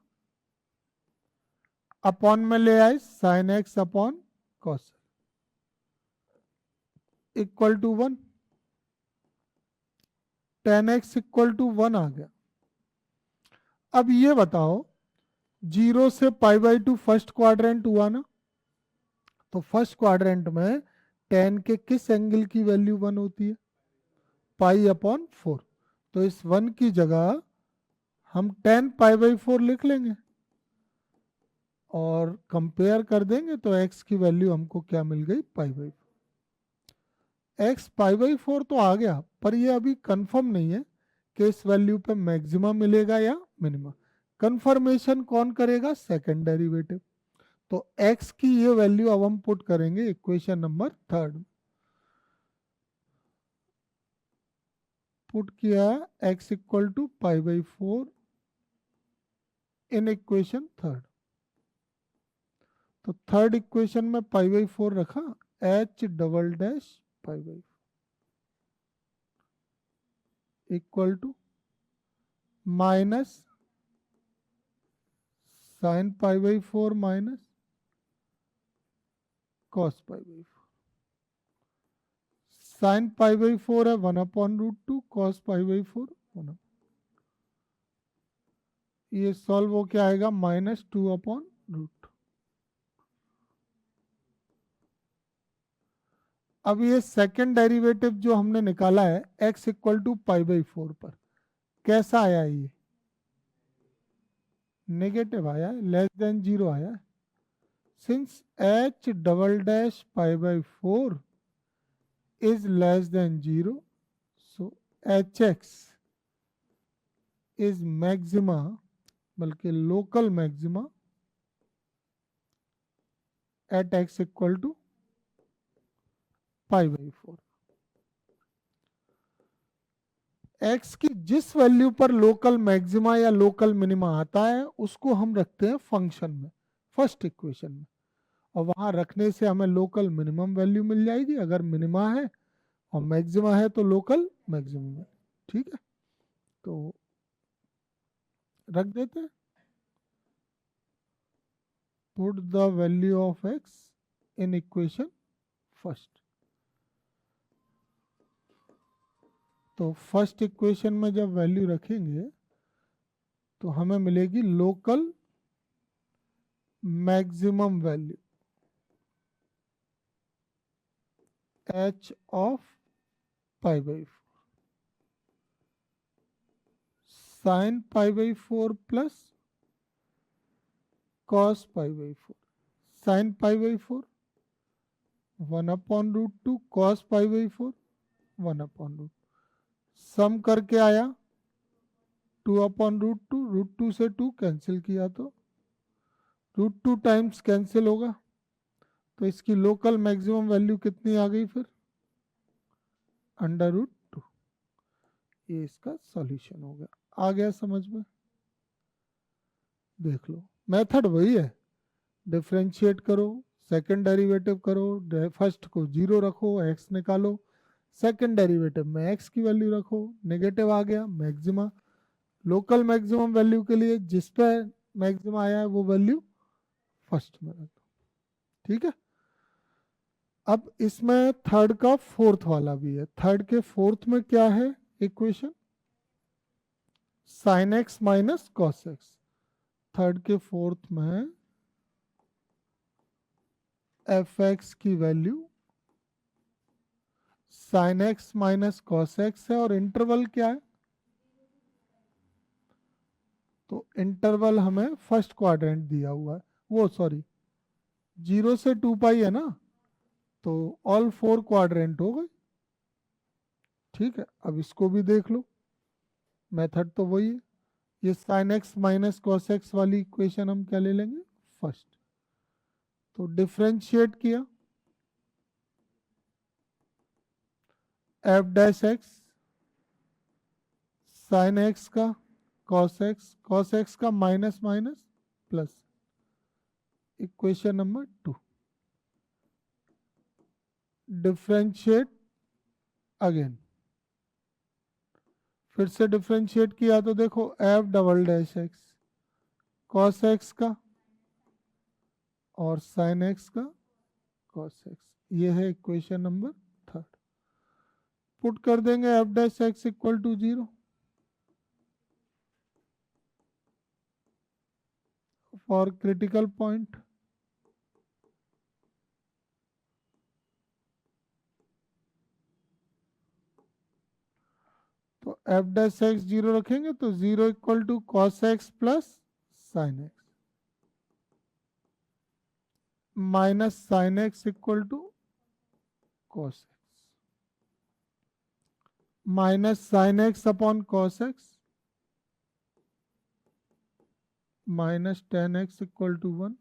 अपॉन में ले आए sine x upon cos equal to 1, tan x equal to 1 आ गया। अब ये बताओ, 0 से पाई बाई 2 फर्स्ट क्वाड्रेंट हुआ ना, तो फर्स्ट क्वाड्रेंट में टेन के किस एंगल की वैल्यू 1 होती है, पाई अपॉन 4। तो इस 1 की जगह हम 10 पाई बाई 4 लिख लेंगे और कंपेयर कर देंगे तो x की वैल्यू हमको क्या मिल गई, पाई बाई 4। एक्स पाई बाई 4 तो आ गया, पर ये अभी कंफर्म नहीं है कि इस वैल्यू पे मैक्सिमा मिलेगा या मिनिमा। कंफर्मेशन कौन करेगा, सेकंड डेरिवेटिव। तो x की ये वैल्यू अब हम पुट करेंगे इक्वेशन नंबर थर्ड। पुट किया x equal to pi by 4 in equation third. तो थर्ड इक्वेशन में पाई बाई 4 रखा, h double dash pi by equal to minus sine pi by 4 minus cos pi by 4। Sine pi by 4 है 1 upon root 2, cos pi by 4 1। ये solve हो क्या आएगा, minus 2 upon root. अब ये second derivative जो हमने निकाला है x equal to pi by 4 पर, कैसा आया, ये नेगेटिव आया है, लेस देन 0 आया है। Since h double dash pi by 4 is less than 0, so hx is maxima, बल्कि local maxima at x equal to pi by 4। x की जिस वैल्यू पर लोकल मैक्सिमा या लोकल मिनिमा आता है उसको हम रखते हैं फंक्शन में, फर्स्ट इक्वेशन में, और वहां रखने से हमें लोकल मिनिमम वैल्यू मिल जाएगी अगर मिनिमा है, और मैक्सिमा है तो लोकल मैक्सिमम है, ठीक है। तो रख देते हैं, put the value of x in equation first. तो फर्स्ट इक्वेशन में जब वैल्यू रखेंगे तो हमें मिलेगी local maximum value h of pi by 4। Sine pi by 4 plus cos pi by 4। Sine pi by 4 1/√2, cos pi by 4 1/√2। सम करके आया 2/√2, √2 से 2 कैंसिल किया तो √2 टाइम्स कैंसिल होगा, तो इसकी लोकल मैक्सिमम वैल्यू कितनी आ गई फिर? √2। ये इसका सॉल्यूशन हो गया। आ गया समझ में? देख लो, मेथड वही है, डिफरेंशिएट करो, सेकंड डेरिवेटिव करो, फर्स्ट को 0 रखो, x निकालो, सेकंड डेरिवेटिव में x की वैल्यू रखो, नेगेटिव आ गया, मैक्सिमा, लोकल मैक्सिमम वैल्यू के लिए जिस पे मैक्सिमा आया है वो वैल्यू फर्स्ट में रखो। ठीक है। अब इसमें थर्ड का फोर्थ वाला भी है। थर्ड के फोर्थ में क्या है equation? Sign x minus cos x. Third के फोर्थ में एफ एक्स की value sign x minus cos x है और इंटरवल क्या है? तो इंटरवल हमें फर्स्ट क्वाड्रेंट दिया हुआ है, वो सॉरी 0 से 2 पाई है ना, तो ऑल 4 क्वाड्रेंट हो गए। ठीक है, अब इसको भी देख लो, मेथड तो वही है। ये sine x minus cos x वाली इक्वेशन हम क्या ले लेंगे? फर्स्ट। तो डिफरेंशिएट किया, f dash x sine x का कॉस एक्स का minus minus plus, equation number 2। Differentiate again, फिर से डिफरेंशिएट किया तो देखो f double dash x cos x का और साइन एक्स का कॉस एक्स, ये है इक्वेशन नंबर 3। पुट कर देंगे f dash x equal to 0 for critical point. तो एफ डैश एक्स 0 रखेंगे तो 0 equal to cos x plus sine x minus sine x equal to cos x minus sine x upon cos x minus tan x equal to 1,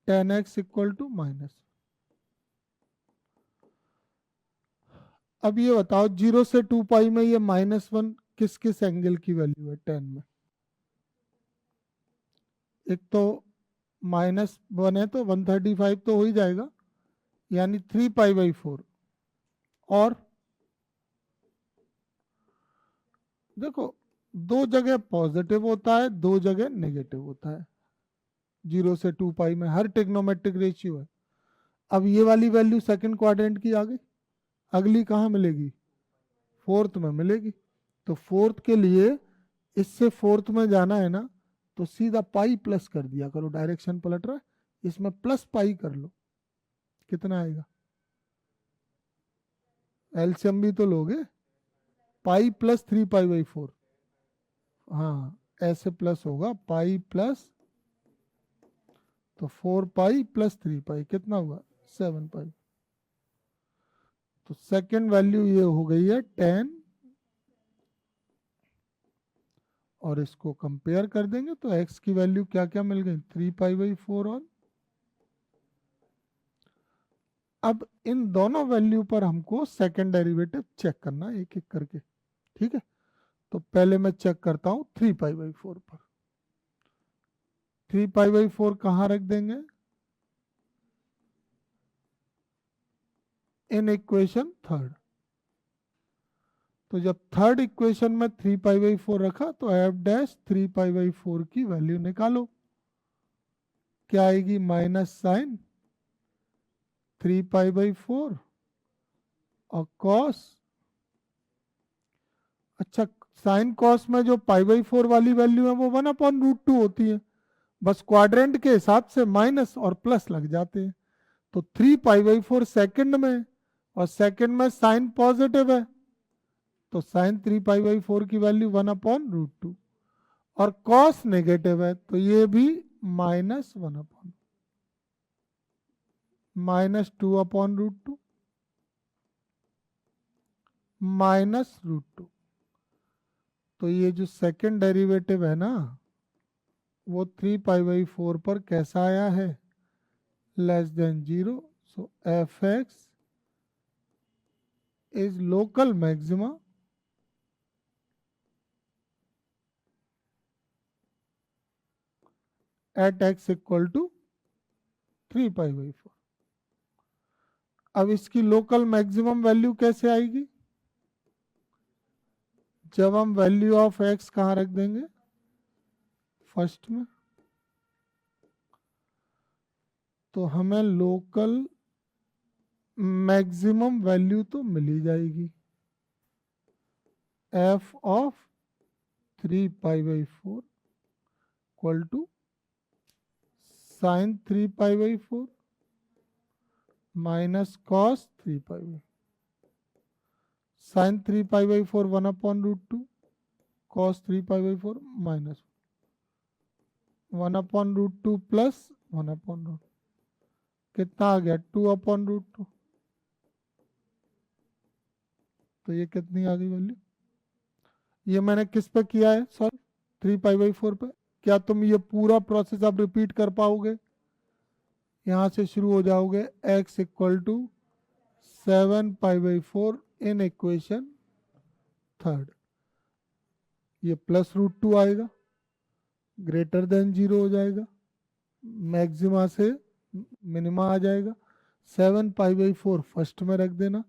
tan x equal to minus. अब ये बताओ 0 से 2 पाई में ये -1 किस किस एंगल की value है? 10 में। एक तो -1 है तो 135 तो हो ही जाएगा, यानी 3 पाई बाई 4। और देखो दो जगह पॉजिटिव होता है, दो जगह नेगेटिव होता है। 0 से 2 पाई में हर ट्रिग्नोमेट्रिक रेशियो है। अब ये वाली वैल्यू सेकंड क्वाड्रेंट की आ गई, अगली कहाँ मिलेगी? फोर्थ में मिलेगी। तो फोर्थ के लिए इससे फोर्थ में जाना है ना, तो सीधा पाई प्लस कर दिया करो, डायरेक्शन पलट रहा है, इसमें प्लस पाई कर लो, कितना आएगा? एलसीएम भी तो लोगे, पाई प्लस 3 पाई बाई 4। हाँ ऐसे प्लस होगा, पाई प्लस, तो 4 पाई प्लस 3 पाई कितना हुआ? 7 पाई। तो सेकंड वैल्यू ये हो गई है 10, और इसको कंपेयर कर देंगे तो x की वैल्यू क्या क्या मिल गई? 3 पाई बाई 4 और अब इन दोनों वैल्यू पर हमको सेकंड डेरिवेटिव चेक करना है एक एक करके। ठीक है, तो पहले मैं चेक करता हूं 3 पाई बाई 4 पर। 3 पाई बाई 4 कहाँ रख देंगे? इन इक्वेशन थर्ड। तो जब थर्ड इक्वेशन में 3 पाई बाई 4 रखा तो एफ डैश 3 पाई बाई 4 की वैल्यू निकालो, क्या आएगी? माइनस साइन 3 पाई बाई 4 और कॉस, अच्छा साइन कॉस में जो पाई बाई 4 वाली वैल्यू है वो 1/√2 होती है, बस क्वाड्रेंट के हिसाब से माइनस और प्लस लग जाते हैं। तो 3 पाई बाई 4 सेकंड में, और सेकंड में साइन पॉजिटिव है, तो साइन 3π/4 की वैल्यू 1/√2, और कॉस नेगेटिव है तो ये भी -2/√2 -√2। तो ये जो सेकंड डेरिवेटिव है ना वो 3π/4 पर कैसा आया है, less than 0। So F x is local maxima at x equal to 3π/4। अब इसकी लोकल मैक्सिमम वैल्यू कैसे आएगी, जब हम वैल्यू ऑफ x कहाँ रख देंगे, फर्स्ट में, तो हमें लोकल मैक्सिमम वैल्यू तो मिल ही जाएगी, f of 3π/4 equal to sine 3π/4 minus cos 3π/4। Sine 3π/4 1/√2, cos 3π/4 minus 1/√2 plus 1/√2, कितना आ गया 2/√2। तो ये कितनी आ गई वैल्यू, ये मैंने किस पे किया है सॉल्व, 3π/4 पे। क्या तुम ये पूरा प्रोसेस अब रिपीट कर पाओगे, यहाँ से शुरू हो जाओगे, x equal to 7π/4 in equation third, ये +√2 आएगा, ग्रेटर देन 0 हो जाएगा, मैक्सिमा से मिनिमा आ जाएगा। 7π/4 फर्स्ट में रख देना,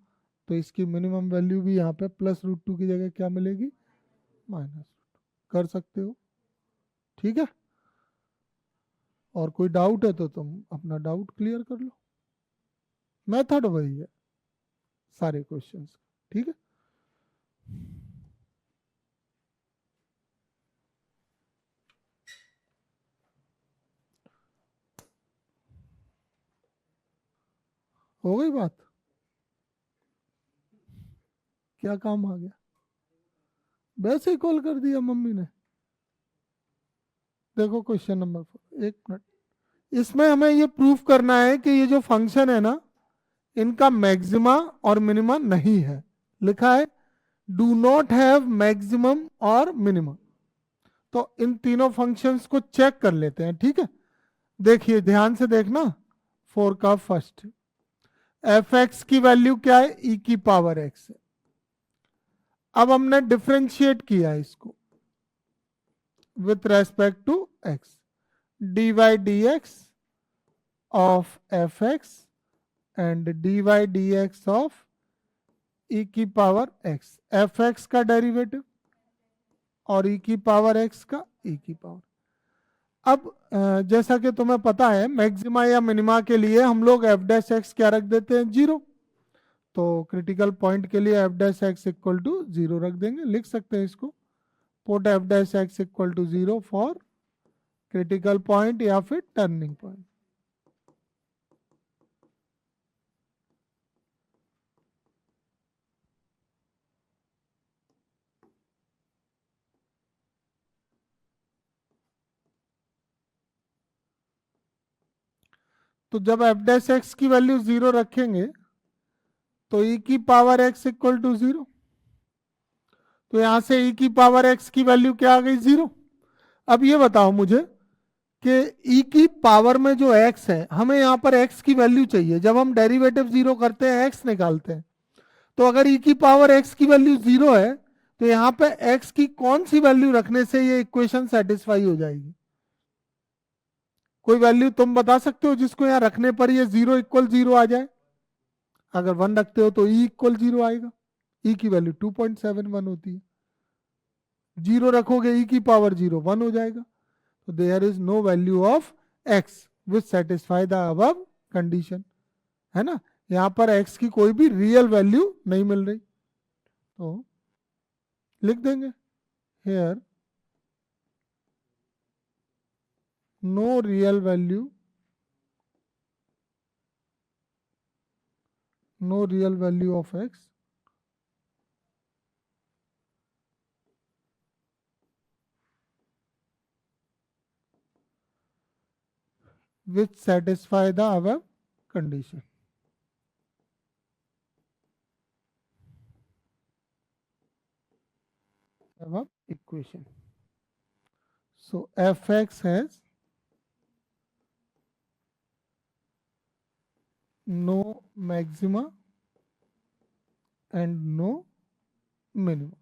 तो इसकी मिनिमम वैल्यू भी यहाँ पे +√2 की जगह क्या मिलेगी, -√2। कर सकते हो, ठीक है। और कोई डाउट है तो तुम अपना डाउट क्लियर कर लो, मेथड वही है सारे क्वेश्चंस, ठीक है। हो गई बात, क्या काम आ गया, वैसे ही कॉल कर दिया मम्मी ने। देखो क्वेश्चन नंबर 4, एक मिनट, इसमें हमें ये प्रूफ करना है कि ये जो फंक्शन है ना इनका मैक्सिमा और मिनिमा नहीं है, लिखा है डू नॉट हैव मैक्सिमम और मिनिमम। तो इन तीनों फंक्शंस को चेक कर लेते हैं, ठीक है। देखिए ध्यान से देखना, 4 का फर्स्ट, एफ एक्स की वैल्यू क्या है, ई की पावर एक्स है। अब हमने डिफ्रेंशिएट किया इसको with respect to X, D Y D x of F X and D Y D x of E की पावर एक्स, एफ एक्स का डेरिवेटिव और ई की पावर एक्स का ई की पावर। अब जैसा कि तुम्हें पता है मैक्सिमा या मिनिमा के लिए हम लोग एफ डैश एक्स क्या रख देते हैं, 0। तो क्रिटिकल पॉइंट के लिए f dash x equal to 0 रख देंगे, लिख सकते हैं इसको, put F dash x equal to 0 for critical point या फिर टर्निंग पॉइंट। तो जब एफ डैश एक्स की वैल्यू 0 रखेंगे तो ई की पावर एक्स इक्वल टू 0, तो यहां से ई की पावर एक्स की वैल्यू क्या आ गई, 0। अब ये बताओ मुझे कि ई की पावर में जो x है, हमें यहाँ पर x की वैल्यू चाहिए, जब हम डेरिवेटिव 0 करते हैं x निकालते हैं, तो अगर ई की पावर x की वैल्यू 0 है तो यहाँ पे x की कौन सी वैल्यू रखने से ये इक्वेशन सेटिस्फाई हो जाएगी, कोई वैल्यू तुम बता सकते हो जिसको यहाँ रखने पर ये 0 इक्वल 0 आ जाए। अगर 1 रखते हो तो ई इक्वल 0 आएगा, ई की वैल्यू 2.71 होती है, 0 रखोगे ई की पावर 0 1 हो जाएगा। तो there is no value of x which satisfy the above condition, है ना। यहां पर x की कोई भी रियल वैल्यू नहीं मिल रही, तो लिख देंगे here no real value, no real value of x which satisfy the above condition. Above equation. So fx has no maxima and no minima.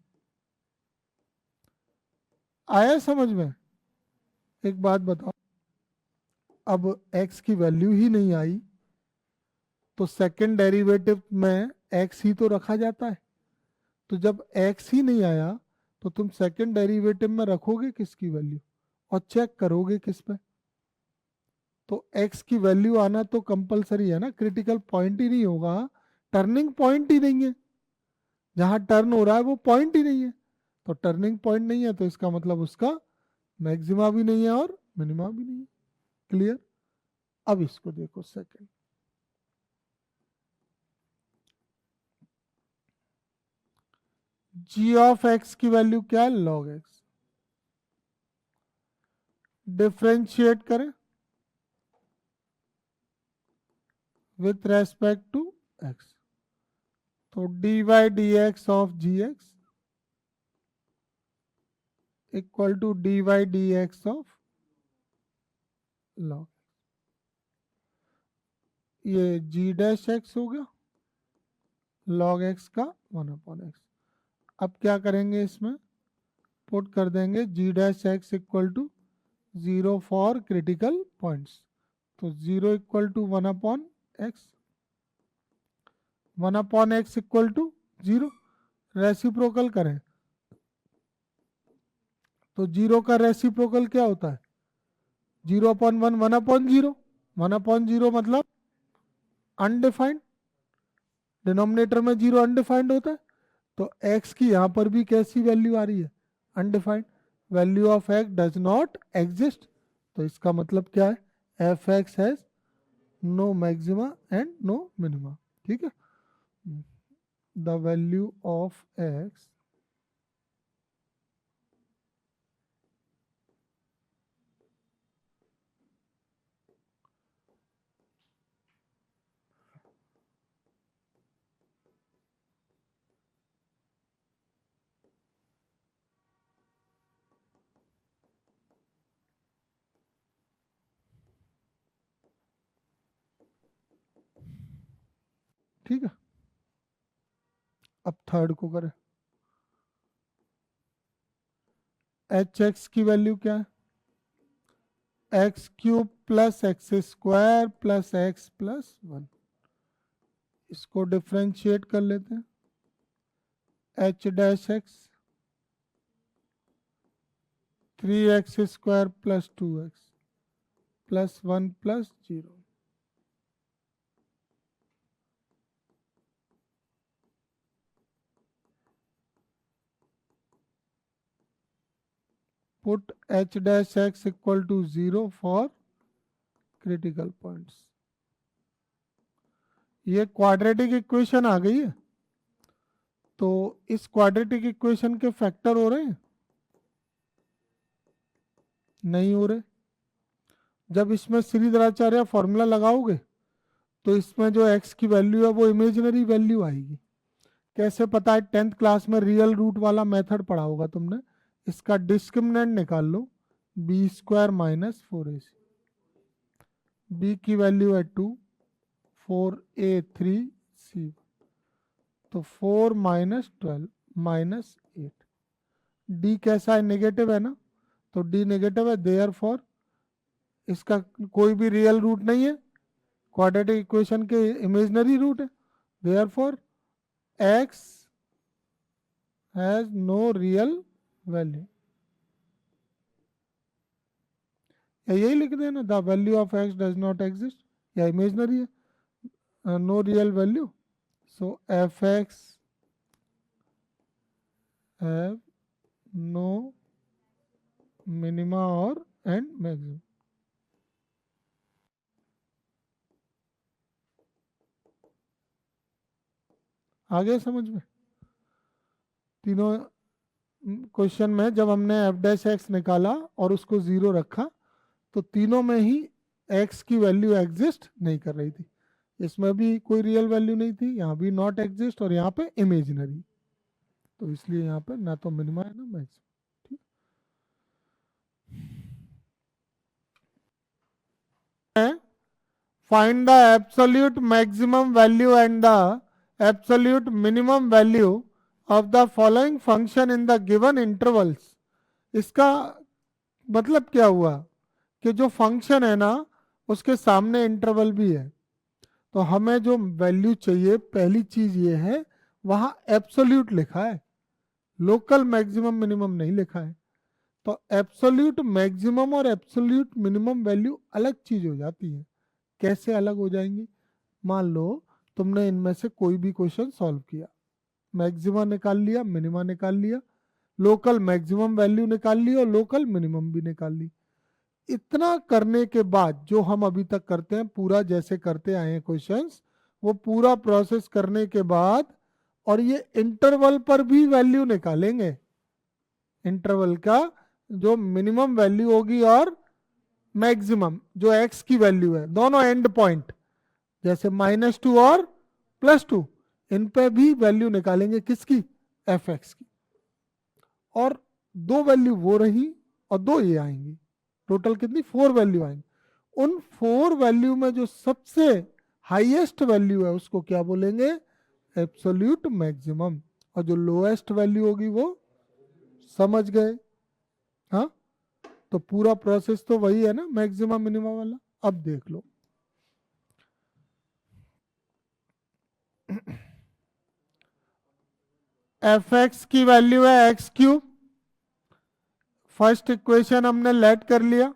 आया समझ में? एक बात बताओ, अब x की वैल्यू ही नहीं आई तो सेकंड डेरिवेटिव में x ही तो रखा जाता है। तो जब x ही नहीं आया तो तुम सेकंड डेरिवेटिव में रखोगे किसकी वैल्यू और चेक करोगे किस पे? तो x की वैल्यू आना तो कंपलसरी है ना, क्रिटिकल पॉइंट ही नहीं होगा, टर्निंग पॉइंट ही नहीं है, जहां टर्न हो रहा है वो पॉइंट ही नहीं है। तो टर्निंग पॉइंट नहीं है तो इसका मतलब उसका मैक्सिमा भी नहीं है और मिनिमा भी नहीं है। क्लियर? अब इसको देखो सेकंड, जी ऑफ एक्स की वैल्यू क्या है? Log x. डिफ्रेंशिएट करें विथ रेस्पेक्ट टू एक्स, तो D Y D x of g x equal to d Y D x of log, ये जी डैश एक्स हो गया लॉग एक्स का 1/x। अब क्या करेंगे, इसमें पुट कर देंगे G dash x equal to 0 for critical points, तो 0 equal to 1/x, 1/x equal to 0। Reciprocal करें तो 0 का रेसिप्रोकल क्या होता है? 0/1 1/0, 1/0 मतलब अनडिफाइंड, डिनोमिनेटर में 0 अनडिफाइंड होता है, तो x की यहाँ पर भी कैसी वैल्यू आ रही है? Undefined. Value of x does not exist, तो इसका मतलब क्या है? F x has no maxima and no minima. ठीक है, द वैल्यू ऑफ x ठीक है। अब थर्ड को करें, एच एक्स की वैल्यू क्या है? X cube plus x square plus x plus 1। इसको डिफ्रेंशिएट कर लेते हैं, h dash x 3x square plus 2x plus 1 plus 0। Put h dash x equal to 0 for critical points. ये क्वाड्रेटिक इक्वेशन आ गई है, तो इस क्वाड्रेटिक इक्वेशन के फैक्टर हो रहे हैं? नहीं हो रहे। जब इसमें श्रीधराचार्य फॉर्मूला लगाओगे तो इसमें जो x की वैल्यू है वो इमेजिनरी वैल्यू आएगी। कैसे पता है? 10th क्लास में रियल रूट वाला मेथड पढ़ा होगा तुमने। इसका डिस्क्रिमिनेंट निकाल लो, B square minus 4ac, B की वैल्यू है 2, 4a3c, तो 4 माइनस 12 माइनस 8। डी कैसा है? नेगेटिव है ना, तो डी नेगेटिव है, देयर फॉर इसका कोई भी रियल रूट नहीं है, क्वाड्रेटिक इक्वेशन के इमेजिनरी रूट है, therefore x has no real value. या यही लिख देना, the value of x does not exist, या इमेजिनरी है, no real value, so F x have no minima और एंड मैक्सिमम। आगे समझ में? तीनों क्वेश्चन में जब हमने एफ डैश एक्स निकाला और उसको 0 रखा तो तीनों में ही एक्स की वैल्यू एग्जिस्ट नहीं कर रही थी। इसमें भी कोई रियल वैल्यू नहीं थी, यहाँ भी नॉट एग्जिस्ट और यहाँ पे इमेजिनरी, तो इसलिए यहाँ पे ना तो मिनिमा है ना मैक्सिमम। ठीक है, find the absolute maximum value and the absolute minimum value of the following function in the given intervals। इसका मतलब क्या हुआ कि जो फंक्शन है ना उसके सामने इंटरवल भी है, तो हमें जो वैल्यू चाहिए पहली चीज ये है वहां एब्सोल्यूट लिखा है, लोकल मैक्सिमम मिनिमम नहीं लिखा है। तो एब्सोल्यूट मैक्सिमम और एब्सोल्यूट मिनिमम वैल्यू अलग चीज हो जाती है। कैसे अलग हो जाएंगी? मान लो तुमने इनमें से कोई भी क्वेश्चन सॉल्व किया, मैक्सिमा निकाल लिया, मिनिमा निकाल लिया, लोकल मैक्सिमम वैल्यू निकाल ली और लोकल मिनिमम भी निकाल ली। इतना करने के बाद जो हम अभी तक करते हैं पूरा जैसे करते आए हैं क्वेश्चंस, वो पूरा प्रोसेस करने के बाद और ये इंटरवल पर भी वैल्यू निकालेंगे, इंटरवल का जो मिनिमम वैल्यू होगी और मैक्सिमम जो एक्स की वैल्यू है, दोनों एंड पॉइंट जैसे -2 और +2, इन पे भी वैल्यू निकालेंगे किसकी? एफ एक्स की। और दो वैल्यू वो रही और दो ये आएंगी, टोटल कितनी? 4 वैल्यू आएंगी। उन 4 वैल्यू में जो सबसे हाईएस्ट वैल्यू है उसको क्या बोलेंगे? Absolute maximum. और जो लोएस्ट वैल्यू होगी वो, समझ गए? हाँ, तो पूरा प्रोसेस तो वही है ना मैक्सिमम मिनिमम वाला। अब देख लो एफ एक्स की वैल्यू है x³। फर्स्ट इक्वेशन हमने लेट कर लिया,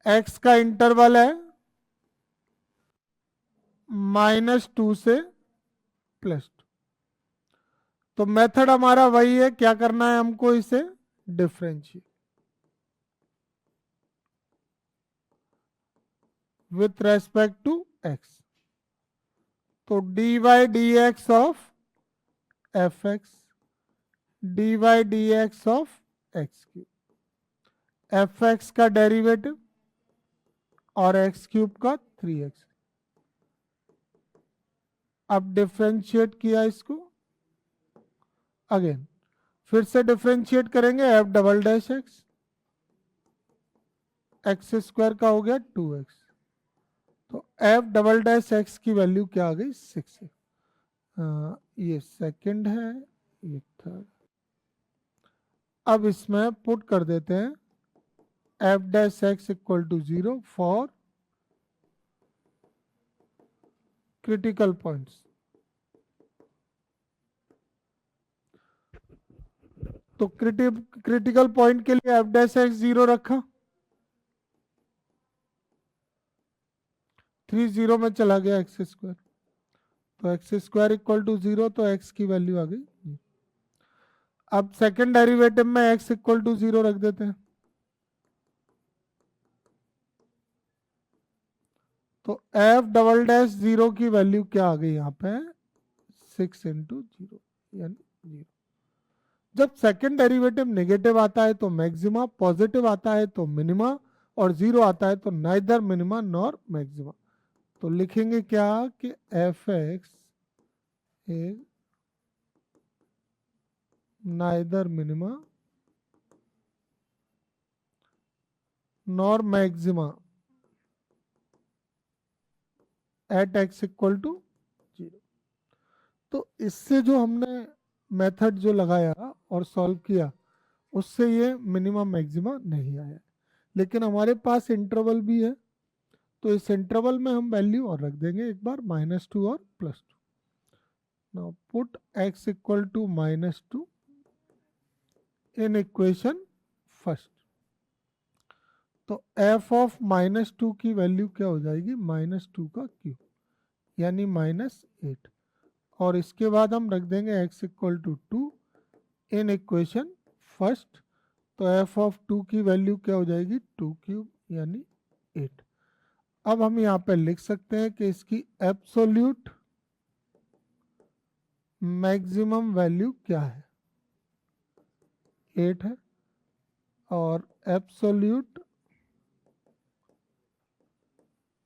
x का इंटरवल है -2 से +2। तो मेथड हमारा वही है, क्या करना है हमको? इसे differentiate with respect to x। तो dy dx of F x, dy dx of x³, f x का डेरिवेटिव और x³ का 3x। अब डिफरेंशिएट किया इसको, अगेन फिर से डिफरेंशिएट करेंगे, F double dash x, x² का हो गया 2x, तो एफ डबल डैश एक्स की वैल्यू क्या आ गई? 6। ये सेकंड है, ये थर्ड। अब इसमें पुट कर देते हैं f dash x equal to 0 for critical points. तो क्रिटिकल पॉइंट के लिए एफ डैश एक्स 0 रखा, 3 0 में चला गया x², तो x² इक्वल टू 0, तो x की वैल्यू आ गई। अब सेकंड डेरिवेटिव में x इक्वल टू 0 रख देते हैं, तो एफ डबल डैश 0 की वैल्यू क्या आ गई यहाँ पे? 6 × 0 यानी 0। जब सेकंड डेरिवेटिव नेगेटिव आता है तो मैक्सिमा, पॉजिटिव आता है तो मिनिमा, और 0 आता है तो नाइदर मिनिमा नॉर मैक्सिमा। तो लिखेंगे क्या कि f x is neither minima nor maxima at x equal to 0। तो इससे जो हमने मेथड जो लगाया और सॉल्व किया उससे ये मिनिमम मैक्सिमा नहीं आया, लेकिन हमारे पास इंटरवल भी है, तो इस इंटरवल में हम वैल्यू और रख देंगे एक बार, -2 और +2। Now put x equal to -2 in equation first. तो f ऑफ -2 की वैल्यू क्या हो जाएगी? -2 का क्यूब यानी -8। और इसके बाद हम रख देंगे x equal to 2 in equation first. तो f ऑफ 2 की वैल्यू क्या हो जाएगी? 2³ यानी 8। अब हम यहाँ पे लिख सकते हैं कि इसकी एब्सोल्यूट मैक्सिमम वैल्यू क्या है? 8 है। और एब्सोल्यूट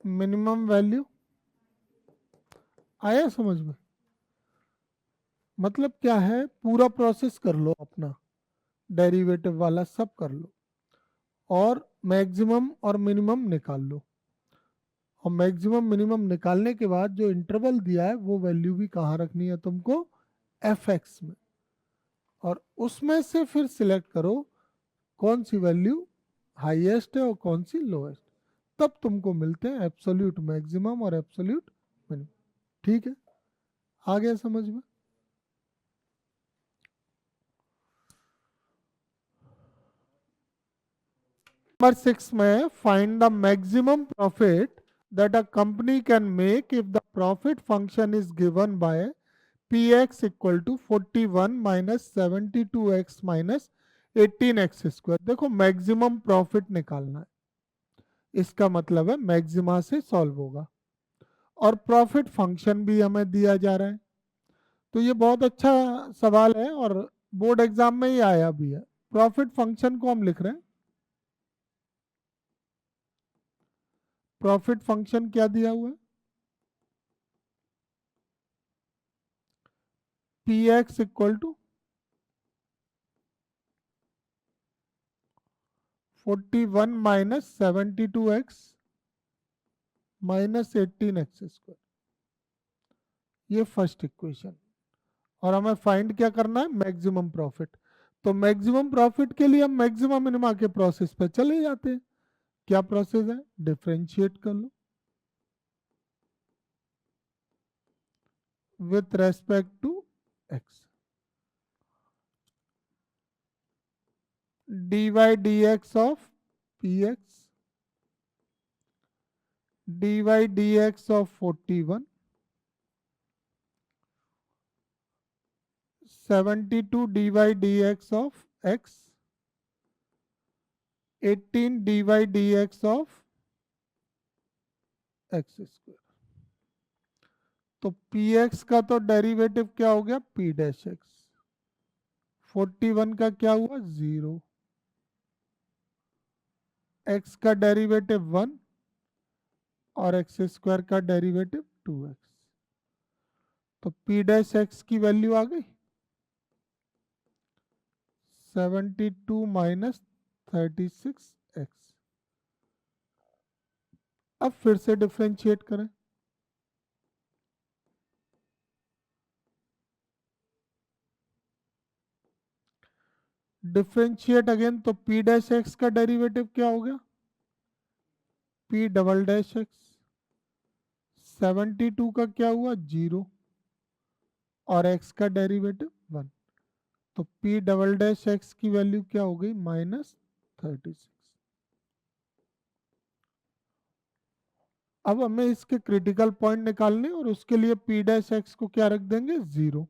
मिनिमम वैल्यू। आया समझ में? मतलब क्या है, पूरा प्रोसेस कर लो अपना, डेरिवेटिव वाला सब कर लो और मैक्सिमम और मिनिमम निकाल लो। और मैक्सिमम मिनिमम निकालने के बाद जो इंटरवल दिया है वो वैल्यू भी कहाँ रखनी है तुमको, एफ एक्स में। और उसमें से फिर सिलेक्ट करो कौन सी वैल्यू हाईएस्ट है और कौन सी लोएस्ट। तब तुमको मिलते हैं एब्सोल्यूट मैक्सिमम और एब्सोल्यूट मिनिमम। ठीक है, आ गया समझ में? नंबर 6 में find the maximum profit that a company can make if the profit function is given by px equal to 41 minus 72x minus 18x square। देखो मैक्सिमम प्रॉफिट निकालना है, इसका मतलब है मैक्सिमा से सॉल्व होगा। और प्रॉफिट फंक्शन भी हमें दिया जा रहा है, तो ये बहुत अच्छा सवाल है और बोर्ड एग्जाम में ही आया भी है। प्रॉफिट फंक्शन को हम लिख रहे हैं, प्रॉफिट फंक्शन क्या दिया हुआ है, p x equal to 41 minus 72x minus 18x square, ये फर्स्ट इक्वेशन। और हमें फाइंड क्या करना है, मैक्सिमम प्रॉफिट। तो मैक्सिमम प्रॉफिट के लिए हम मैक्सिमम मिनिमा के प्रोसेस पे चले जाते हैं। क्या प्रोसेस है, डिफरेंशिएट कर लो with respect to X, dy dx of P X dy dx of 41 72 dy dx of x 18 dy dx of X square. तो पी एक्स का तो डेरिवेटिव क्या हो गया, पी डैश एक्स। 41 का क्या हुआ, 0। एक्स का डेरिवेटिव 1 और एक्स स्क्वायर का डेरिवेटिव 2x। तो पी डैश एक्स की वैल्यू आ गई 72 माइनस 36x। अब फिर से डिफरेंशिएट करें, डिफरेंशिएट अगेन। तो पी डैश एक्स का डेरिवेटिव क्या हो गया, पी डबल डैश एक्स। 72 का क्या हुआ, 0 और x का डेरिवेटिव 1। तो p डबल डैश एक्स की वैल्यू क्या हो गई, माइनस 36। अब हमें इसके क्रिटिकल पॉइंट निकालने और उसके लिए p डैश एक्स को क्या रख देंगे, 0।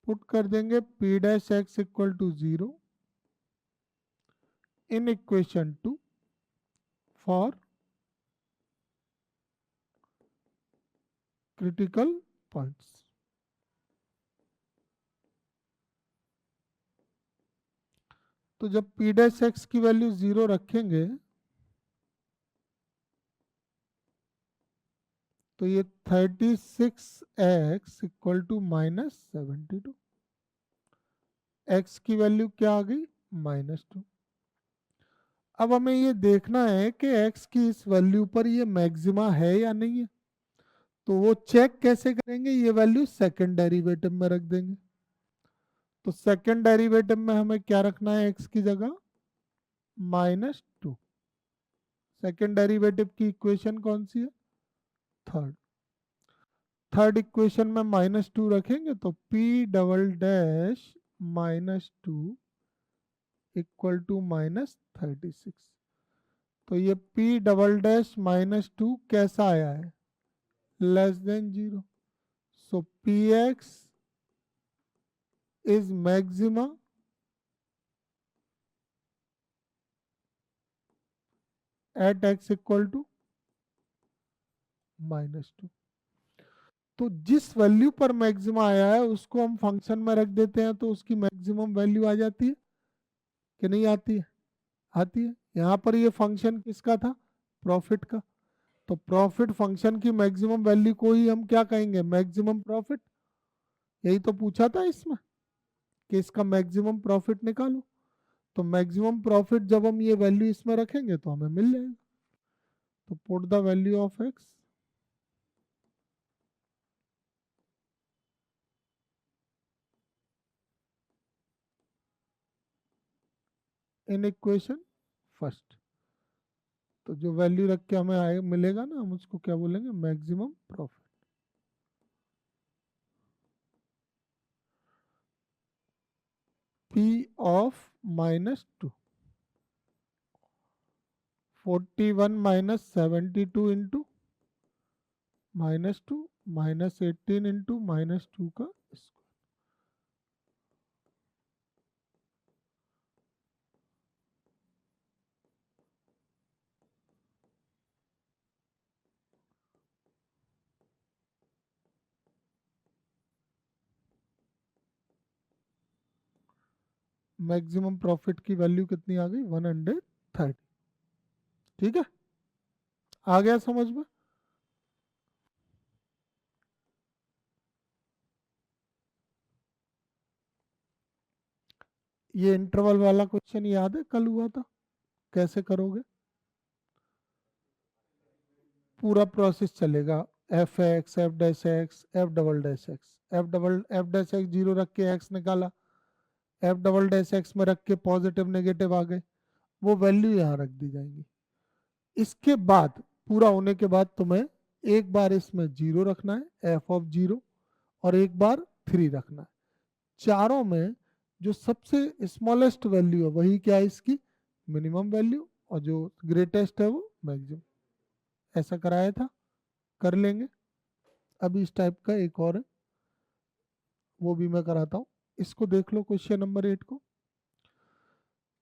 पुट कर देंगे p dash x equal to 0 in equation 2 for critical points. तो जब p डैश एक्स की वैल्यू 0 रखेंगे तो ये 36x equal to minus 72। x की वैल्यू क्या आ गई, -2। अब हमें ये देखना है कि x की इस वैल्यू पर ये मैक्सिमा है या नहीं है। तो वो चेक कैसे करेंगे, ये वैल्यू सेकंड डेरिवेटिव में रख देंगे। तो सेकंड डेरिवेटिव में हमें क्या रखना है, x की जगह -2। सेकंड डेरिवेटिव की इक्वेशन कौन सी है, थर्ड। थर्ड इक्वेशन में -2 रखेंगे तो p double dash -2 equal to -36। तो ये p डबल डैश -2 कैसा आया है, less than 0। So p x is maxima at x equal to -2। तो जिस वैल्यू पर मैक्सिमा आया है उसको हम फंक्शन में रख देते हैं, तो उसकी मैक्सिमम वैल्यू आ जाती है कि नहीं आती है, आती है। यहाँ पर ये फंक्शन किसका था, प्रॉफिट का। तो प्रॉफिट फंक्शन की मैक्सिमम वैल्यू को ही हम क्या कहेंगे, मैक्सिमम प्रॉफिट। यही तो पूछा था इसमें कि इसका मैक्सिमम प्रॉफिट निकालो। तो मैक्सिमम प्रॉफिट जब हम ये वैल्यू इसमें रखेंगे तो हमें मिल जाएगा। तो put the value of x in equation first. तो जो वैल्यू रख के हमें आए मिलेगा ना, हम उसको क्या बोलेंगे, maximum profit. P of -2, 41 minus 72 into -2 minus 18 into -2 का स्क्वायर। मैक्सिमम प्रॉफिट की वैल्यू कितनी आ गई, 130। ठीक है, आ गया समझ में। ये इंटरवल वाला क्वेश्चन याद है कल हुआ था, कैसे करोगे, पूरा प्रोसेस चलेगा। F x, F dash x, F double dash x, F dash x zero रख के एक्स निकाला, एफ डबल डैश एक्स में रख के पॉजिटिव नेगेटिव आ गए, वो वैल्यू यहाँ रख दी जाएंगी। इसके बाद पूरा होने के बाद तुम्हें एक बार इसमें जीरो रखना है, एफ ऑफ जीरो, और एक बार 3 रखना है। चारों में जो सबसे स्मॉलेस्ट वैल्यू है वही क्या है, इसकी मिनिमम वैल्यू, और जो ग्रेटेस्ट है वो मैक्सिमम। ऐसा कराया था, कर लेंगे। अभी इस टाइप का एक और है, वो भी मैं कराता हूँ। इसको देख लो क्वेश्चन नंबर 8 को।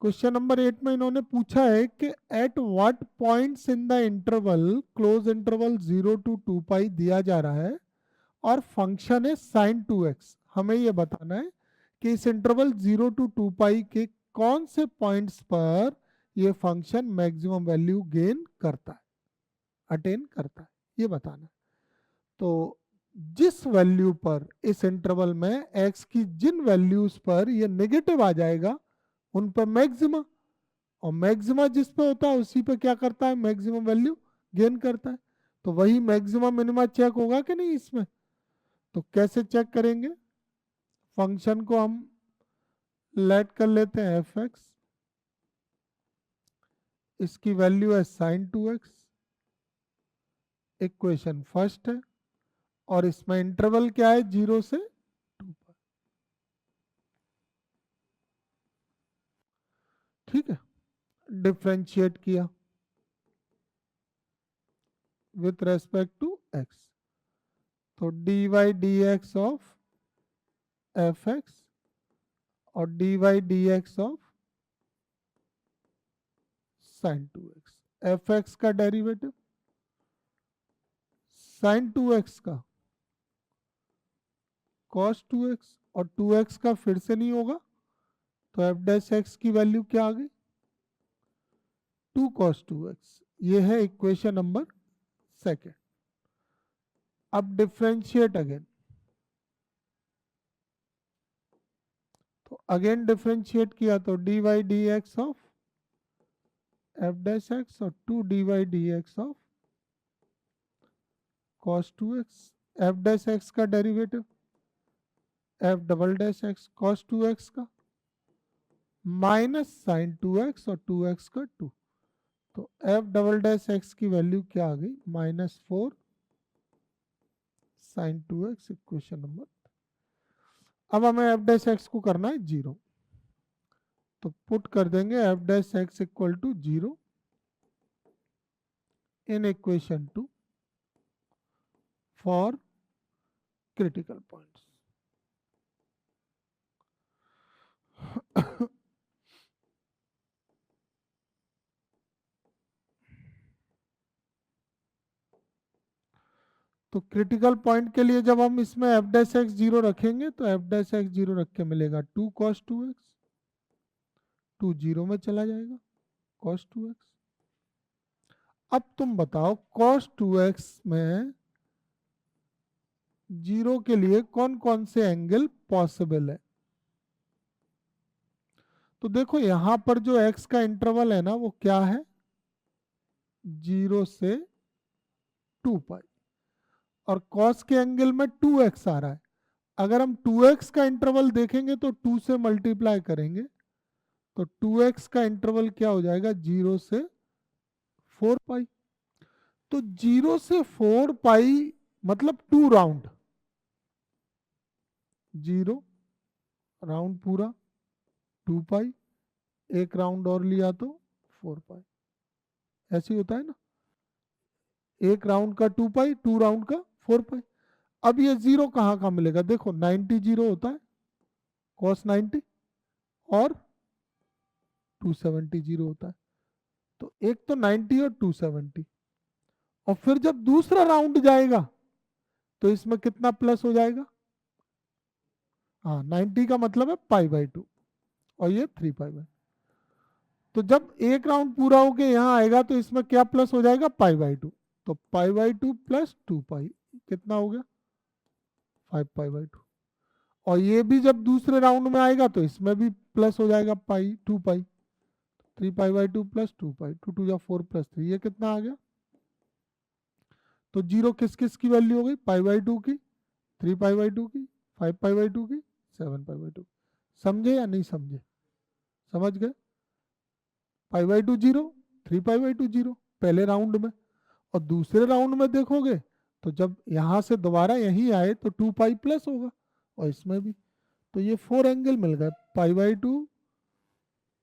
क्वेश्चन नंबर 8 में इन्होंने पूछा है कि at what points in the interval, close interval 0 to 2 पाई दिया जा रहा है और फंक्शन है sin 2x। हमें ये बताना है कि इस इंटरवल 0 to 2 पाई के कौन से पॉइंट्स पर ये फंक्शन मैक्सिमम वैल्यू गेन करता है, अटेन करता है, ये बताना है। तो जिस वैल्यू पर इस इंटरवल में x की जिन वैल्यूज पर ये नेगेटिव आ जाएगा उन पर मैक्सिमा, और मैक्सिमा जिस पे होता है उसी पे क्या करता है, मैक्सिमम वैल्यू गेन करता है। तो वही मैक्सिमम मिनिमा चेक होगा कि नहीं इसमें। तो कैसे चेक करेंगे, फंक्शन को हम लेट कर लेते हैं एफ एक्स, इसकी वैल्यू है sin 2x, इक्वेशन फर्स्ट है, और इसमें इंटरवल क्या है, 0 से 2 पर। ठीक है, डिफ्रेंशिएट किया विथ रेस्पेक्ट टू x, तो dy dx of F X और dy dx of sin 2x। F x का डेरिवेटिव sin 2x का cos 2x, और 2x का फिर से नहीं होगा, तो एफ डैश एक्स की वैल्यू क्या आ गई, 2 cos 2x। ये है इक्वेशन नंबर सेकेंड। अब डिफ्रेंशिएट अगेन, तो अगेन डिफ्रेंशिएट किया तो dy dx of F dash x और 2 dy dx of cos 2x। F dash x का derivative F double dash X cos 2x का माइनस sin 2x और 2x का 2, तो एफ डबल डैश एक्स की value क्या आ गई, -4 sin 2x, इक्वेशन नंबर। अब हमें एफ डैश एक्स को करना है 0, तो पुट कर देंगे f dash x equal to 0 in equation 2 for critical points. तो क्रिटिकल पॉइंट के लिए जब हम इसमें एफ डैश एक्स 0 रखेंगे तो एफ डैश एक्स 0 रख के मिलेगा 2 cos 2x, 2 0 में चला जाएगा, cos 2x। अब तुम बताओ cos 2x में 0 के लिए कौन कौन से एंगल पॉसिबल है। तो देखो यहां पर जो x का इंटरवल है ना वो क्या है, 0 से 2 पाई, और cos के एंगल में 2x आ रहा है। अगर हम 2x का इंटरवल देखेंगे तो 2 से मल्टीप्लाई करेंगे तो 2x का इंटरवल क्या हो जाएगा, 0 से 4 पाई। तो 0 से 4 पाई मतलब 2 राउंड, 0 राउंड पूरा, 2 पाई, एक राउंड और लिया तो 4 पाई। ऐसे ही होता है ना, एक राउंड का 2 पाई, 2 राउंड का 4 पाई। अब ये 0 कहाँ कहाँ मिलेगा, देखो 90 0 होता है, cos 90, और 270 0 होता है। तो एक तो 90 और 270, और फिर जब दूसरा राउंड जाएगा तो इसमें कितना प्लस हो जाएगा, हाँ 90 का मतलब है π/2, और ये 3π/2। तो जब एक राउंड पूरा होके यहाँ आएगा तो इसमें क्या प्लस हो जाएगा, π/2। तो π/2 प्लस 2 पाई कितना हो गया, 5π/2। और ये भी जब दूसरे राउंड में आएगा तो इसमें भी प्लस हो जाएगा पाई, 2 पाई, 3π/2 प्लस 2 पाई, 2 2 4 प्लस 3, ये कितना आ गया। तो 0 किस किस की वैल्यू हो गई, π/2 की, 3π/2 की, 5π/2 की, 7π/2। समझे या नहीं समझे, समझ गए। π/2 0, 3π/2 0 पहले राउंड में, और दूसरे राउंड में देखोगे तो जब यहाँ से दोबारा यहीं आए तो 2 पाई प्लस होगा, और इसमें भी। तो ये 4 एंगल मिल गए, π/2,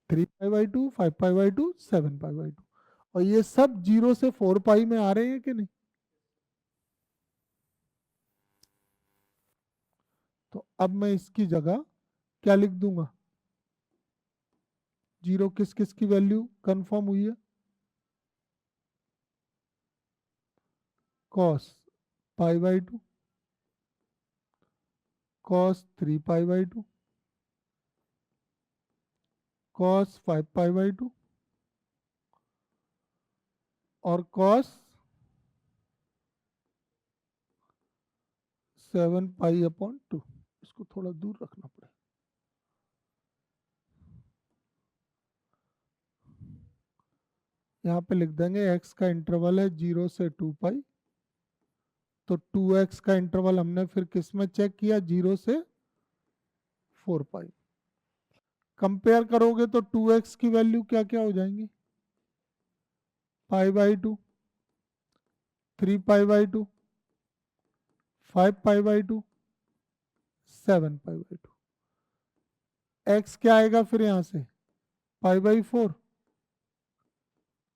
3π/2, 5π/2, 7π/2, और ये सब 0 से 4 पाई में आ रहे हैं कि नहीं। तो अब मैं इसकी जगह क्या लिख दूंगा, 0 किस किस की वैल्यू कंफर्म हुई है, cos π/2, cos 3π/2, cos 5π/2, और cos 7π/2। इसको थोड़ा दूर रखना पड़ेगा। यहाँ पे लिख देंगे x का इंटरवल है 0 से 2 पाई, तो 2x का इंटरवल हमने फिर किस में चेक किया, 0 से 4 पाई। कंपेयर करोगे तो 2x की वैल्यू क्या क्या हो जाएंगी, π/2, 3π/2, 5π/2, 7π/2। x क्या आएगा फिर यहां से, π/4,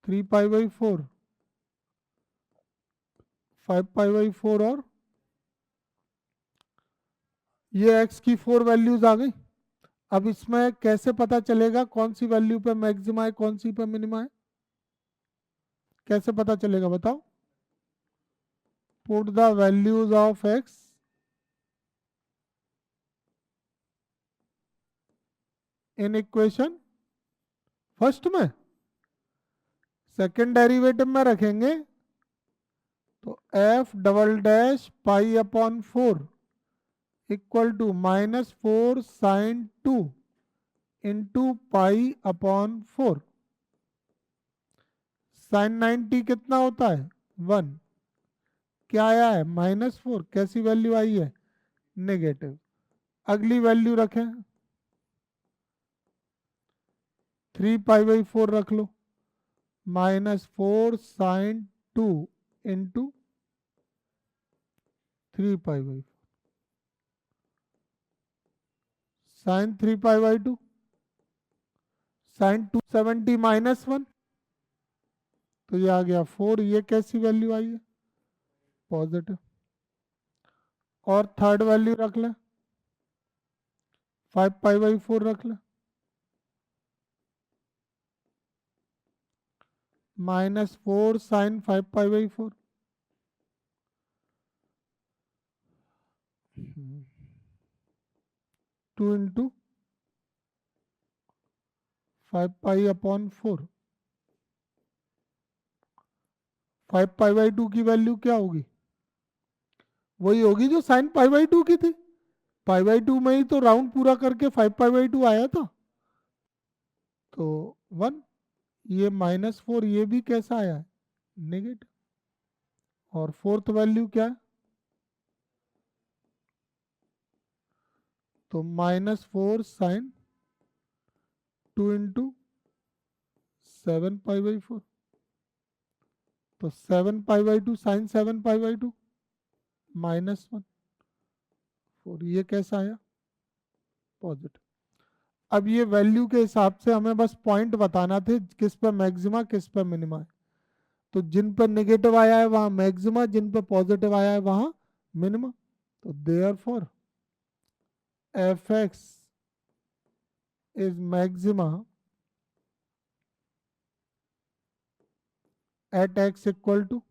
3π/4, 5π/4, और ये x की 4 वैल्यूज आ गई। अब इसमें कैसे पता चलेगा कौन सी वैल्यू पे मैक्सिमा है कौन सी पे मिनिमा है, कैसे पता चलेगा बताओ। Put the values of x in equation first में, सेकंड डेरिवेटिव में रखेंगे तो f double dash π/4 equal to -4 sin 2 into π/4। sin 90 कितना होता है, 1, क्या आया है -4, कैसी वैल्यू आई है, नेगेटिव। अगली वैल्यू रखें, 3π/4 रख लो, -4 sin 2 इंटू 3π/4, sin 3π/2, sin 270 -1, तो ये आ गया 4, ये कैसी वैल्यू आई है, पॉजिटिव। और थर्ड वैल्यू रख लें, 5π/4 रख लें, -4 sin 5π/4, 2 इंटू 5π/4, 5 पाई/2 की वैल्यू क्या होगी? वही होगी जो साइन पाई/2 की थी। पाई/2 में ही तो राउंड पूरा करके 5 पाई/2 आया था। तो 1, ये -4, ये भी कैसा आया है? नेगेटिव। और फोर्थ वैल्यू क्या है? तो -4 साइन 2 इंटू 7 पाई/4। तो 7 पाई/2 साइन 7 पाई/2 -1, 4, ये कैसा आया? पॉजिटिव। अब ये वैल्यू के हिसाब से हमें बस पॉइंट बताना थे, किस पे मैक्सिमा किस पे मिनिमा है। तो जिन पर नेगेटिव आया है वहां मैक्सिमा, जिन पर पॉजिटिव आया है वहां मिनिमा। तो therefore F x is maxima at x equal to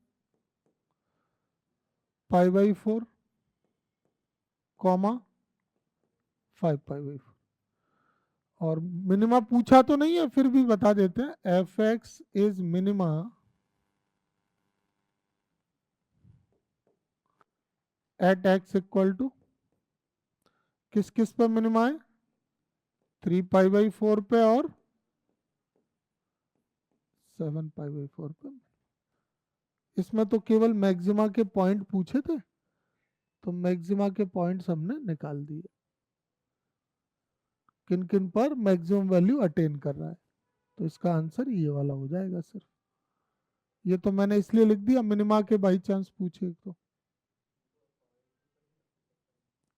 पाई/4 कॉमा 5 पाई/4। और मिनिमा पूछा तो नहीं है, फिर भी बता देते हैं। F x is minima at x equal to, किस किस पे मिनिमा है? 3 पाई/4 पे और 7 पाई/4 पे। इसमें तो केवल मैक्सिमा के पॉइंट पूछे थे, तो मैक्सिमा के पॉइंट्स हमने निकाल दिए, किन किन पर मैक्सिमम वैल्यू अटेन कर रहा है। तो इसका आंसर ये वाला हो जाएगा सिर्फ। ये तो मैंने इसलिए लिख दिया, मिनिमा के बाई चांस पूछे तो।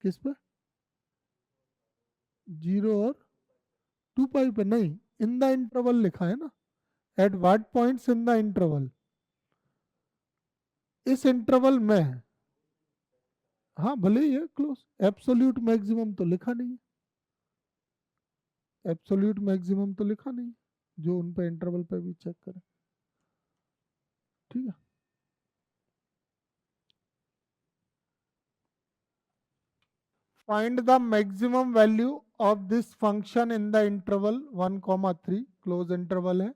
किस पे? 0 और 2 पाई पे नहीं, इन द इंटरवल लिखा है ना। At what points in the interval, इस इंटरवल में है। हाँ भले ही है क्लोज, एब्सोल्यूट मैक्सिमम तो लिखा नहीं है। एब्सोल्यूट मैक्सिमम तो लिखा नहीं, जो उन पे इंटरवल पे भी चेक करें। ठीक है। Find the maximum value of this function in the interval 1, 3, close interval है,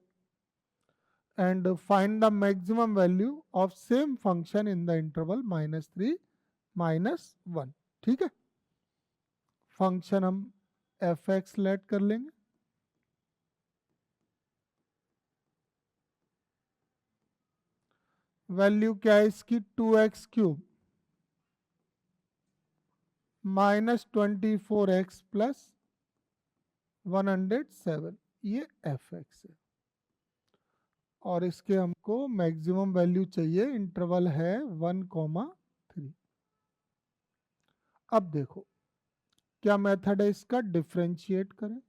and find the maximum value of same function in the interval -3, -1। ठीक है। फंक्शन हम एफ एक्स लेट कर लेंगे। वैल्यू क्या है इसकी? 2x³ -24x प्लस 107, ये एफ एक्स है। और इसके हमको मैक्सिमम वैल्यू चाहिए, इंटरवल है 1, 3। अब देखो क्या मेथड है इसका, डिफरेंशिएट करें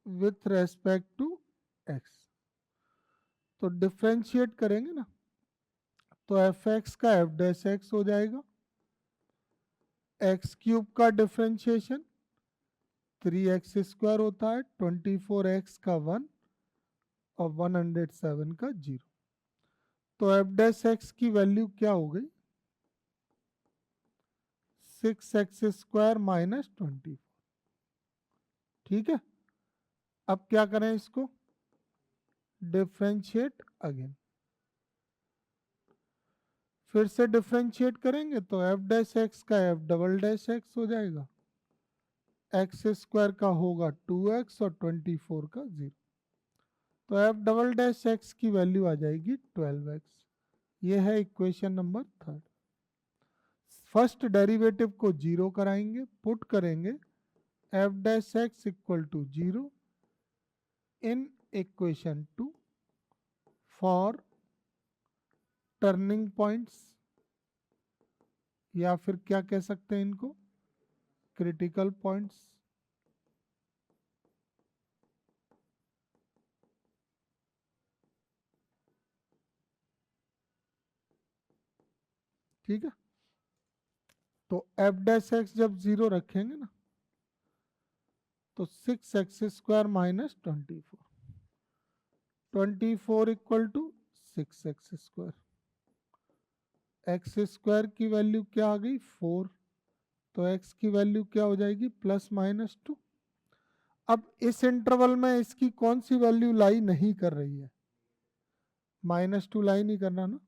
विथ रेस्पेक्ट टू एक्स। तो डिफरेंशिएट करेंगे ना, तो एफ एक्स का एफ डैश एक्स हो जाएगा। x³ का डिफरेंशिएशन 3x² होता है, 24x का 1 और 107 का 0। तो एफ डैश एक्स की वैल्यू क्या हो गई? 6x² -24। ठीक है। अब क्या करें इसको? Differentiate again. फिर से डिफरेंशिएट करेंगे तो एफ डैश एक्स का एफ डबल डैश एक्स हो जाएगा। x² का होगा 2x और 24 का 0। तो एफ डबल डैश एक्स की वैल्यू आ जाएगी 12x। ये है इक्वेशन नंबर 3। फर्स्ट डेरिवेटिव को 0 कराएंगे, पुट करेंगे f dash x equal to 0 in equation 2 for turning points, या फिर क्या कह सकते हैं इनको, क्रिटिकल पॉइंट्स। ठीक है। तो एफ डैश एक्स जब 0 रखेंगे ना, तो 6x² -24, 24 equal to 6x²। x² की वैल्यू क्या आ गई? 4। तो x की वैल्यू क्या हो जाएगी? +-2। अब इस इंटरवल में इसकी कौन सी वैल्यू लाई नहीं कर रही है? -2 लाई नहीं करना ना,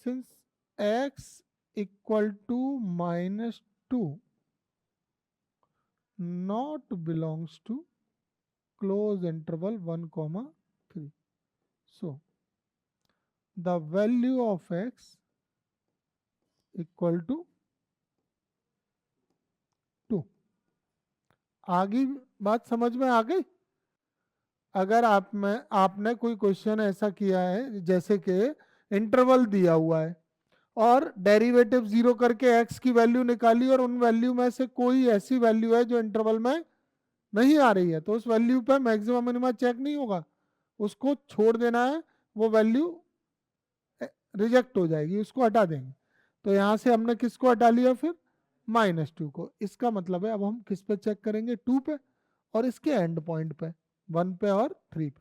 since x equal to -2 not belongs to close interval 1 comma 3. So the value of x equal to 2. आगे बात समझ में आ गई? अगर आपने कोई क्वेश्चन ऐसा किया है जैसे कि इंटरवल दिया हुआ है और डेरिवेटिव जीरो करके x की वैल्यू निकाली और उन वैल्यू में से कोई ऐसी वैल्यू है जो इंटरवल में नहीं आ रही है, तो उस वैल्यू पे मैक्सिमम मिनिमम चेक नहीं होगा, उसको छोड़ देना है, वो वैल्यू रिजेक्ट हो जाएगी, उसको हटा देंगे। तो यहाँ से हमने किसको हटा लिया फिर? -2 को। इसका मतलब है अब हम किस पे चेक करेंगे? 2 पे, और इसके एंड पॉइंट पे 1 पे और 3 पे।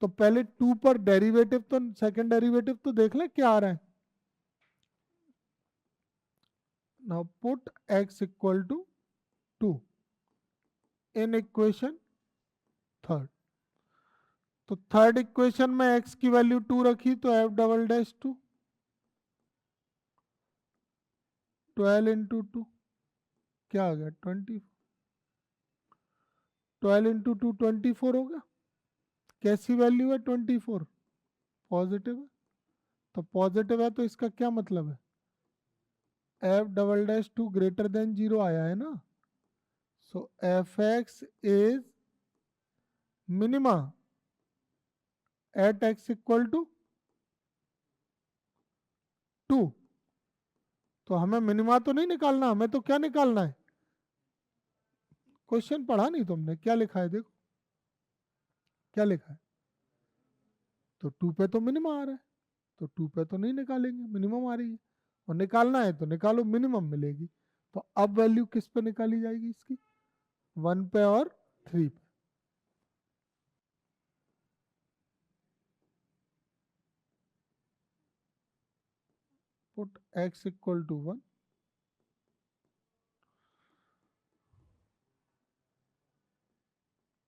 तो पहले 2 पर डेरिवेटिव, तो सेकंड डेरिवेटिव तो देख ले क्या आ रहा है। Now put x equal to 2 in equation third. तो थर्ड इक्वेशन में x की वैल्यू 2 रखी तो f डबल डैश 2 12 इंटू 2 क्या आ गया? 20। 12 इंटू 2 24 हो गया। कैसी वैल्यू है? 24 पॉजिटिव है। तो पॉजिटिव है तो इसका क्या मतलब है? f double dash 2 greater than 0 आया है ना। So F x is minima at x equal to 2। तो हमें मिनिमा तो नहीं निकालना, हमें तो क्या निकालना है? क्वेश्चन पढ़ा नहीं तुमने? क्या लिखा है देखो, क्या लिखा है? तो 2 पे तो मिनिमम आ रहा है, तो 2 पे तो नहीं निकालेंगे, मिनिमम आ रही है, और निकालना है तो निकालो, मिनिमम मिलेगी। तो अब वैल्यू किस पे निकाली जाएगी इसकी? 1 पे और 3 पे। Put x equal to 1,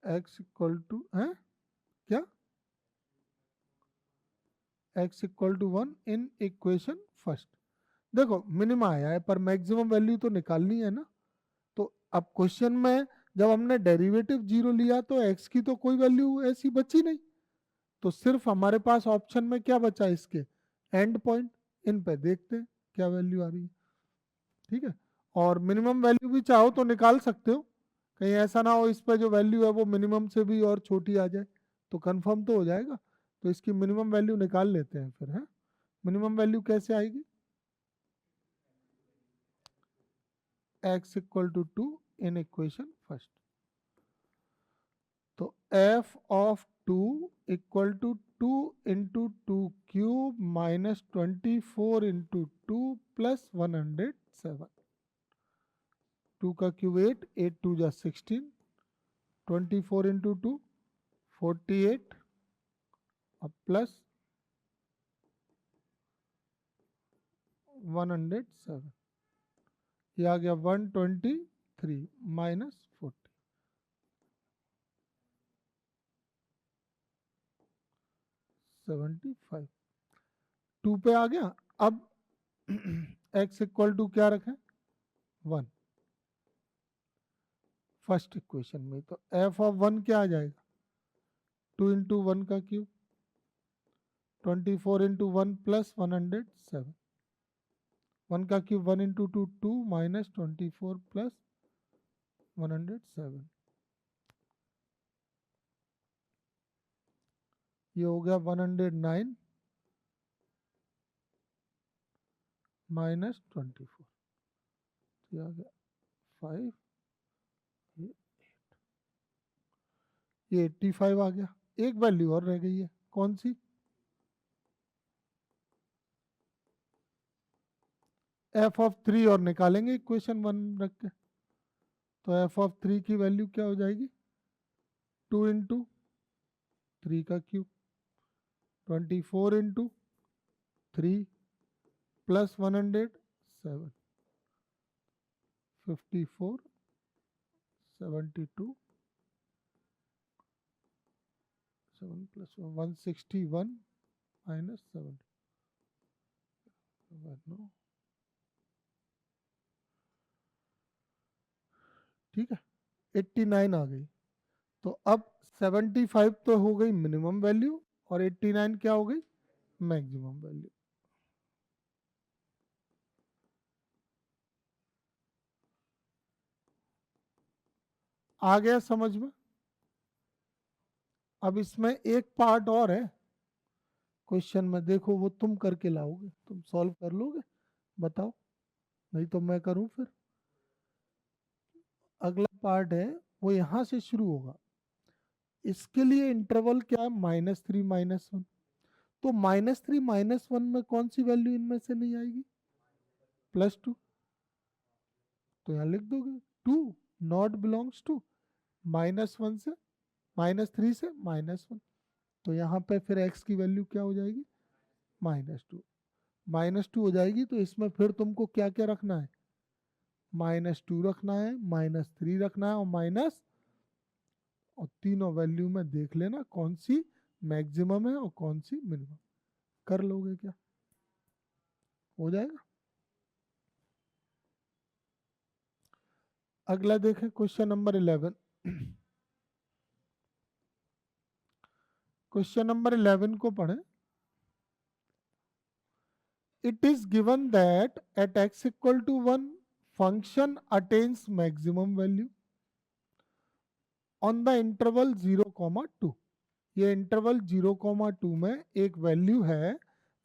x equal to है क्या? x equal to 1 in equation first. देखो मिनिमम आया है पर मैक्सिमम वैल्यू तो निकालनी है ना। तो अब क्वेश्चन में जब हमने डेरिवेटिव 0 लिया तो x की तो कोई वैल्यू ऐसी बची नहीं, तो सिर्फ हमारे पास ऑप्शन में क्या बचा? इसके एंड पॉइंट। इन पे देखते हैं क्या वैल्यू आ रही है। ठीक है, और मिनिमम वैल्यू भी चाहो तो निकाल सकते हो, कहीं ऐसा ना हो इस पे जो वैल्यू है वो मिनिमम से भी और छोटी आ जाए, तो कंफर्म तो हो जाएगा। तो इसकी मिनिमम वैल्यू निकाल लेते हैं फिर, है। मिनिमम वैल्यू कैसे आएगी? x equal to 2 in equation first. तो f of 2 equal to 2 into 2 cube minus 24 into 2 plus 107। 2 का क्यूब 8, 8 2 जा 16, 24 इंटू 2 48 और प्लस 107, ये आ गया 123 माइनस 40, 75। 2 पे आ गया। अब x इक्वल टू क्या रखें? 1 फर्स्ट इक्वेशन में, तो f ऑफ 1 क्या आ जाएगा? 2 इंटू 1 का क्यूब, 24 इंटू 1 प्लस 107। 1 का क्यूब 1 इंटू 2 2 माइनस 24 प्लस 107, ये हो गया 109 माइनस 24, ये आ गया 5, ये 85 आ गया। एक वैल्यू और रह गई है, कौन सी? f ऑफ 3 और निकालेंगे इक्वेशन 1 रख के। तो f ऑफ 3 की वैल्यू क्या हो जाएगी? 2 इंटू 3 का cube, 24 into 3 plus 107, 54 72 7 plus 161 minus 7 no ठीक है 89 आ गई। तो अब 75 तो हो गई मिनिमम वैल्यू और 89 क्या हो गई मैक्सिमम वैल्यू। आ गया समझ में। अब इसमें एक पार्ट और है क्वेश्चन में, देखो वो तुम करके लाओगे, तुम सॉल्व कर लोगे बताओ, नहीं तो मैं करूं फिर। अगला पार्ट है वो यहां से शुरू होगा। इसके लिए इंटरवल क्या है -3 -1। तो -3 -1 में कौन सी वैल्यू इनमें से नहीं आएगी +2। तो यहाँ लिख दोगे 2 नॉट बिलोंग्स टू -1 से -3 से -1। तो यहाँ पे फिर x की वैल्यू क्या हो जाएगी -2। -2 हो जाएगी तो इसमें फिर तुमको क्या क्या रखना है -2 रखना है -3 रखना है और माइनस, और तीनों वैल्यू में देख लेना कौन सी मैक्सिमम है और कौन सी मिनिमम। कर लोगे क्या हो जाएगा। अगला देखें क्वेश्चन नंबर 11। क्वेश्चन नंबर 11 को पढ़ें। It is given that at x equal to 1 function attains maximum value on the interval 0, 2। ये इंटरवल 0, 2 में एक वैल्यू है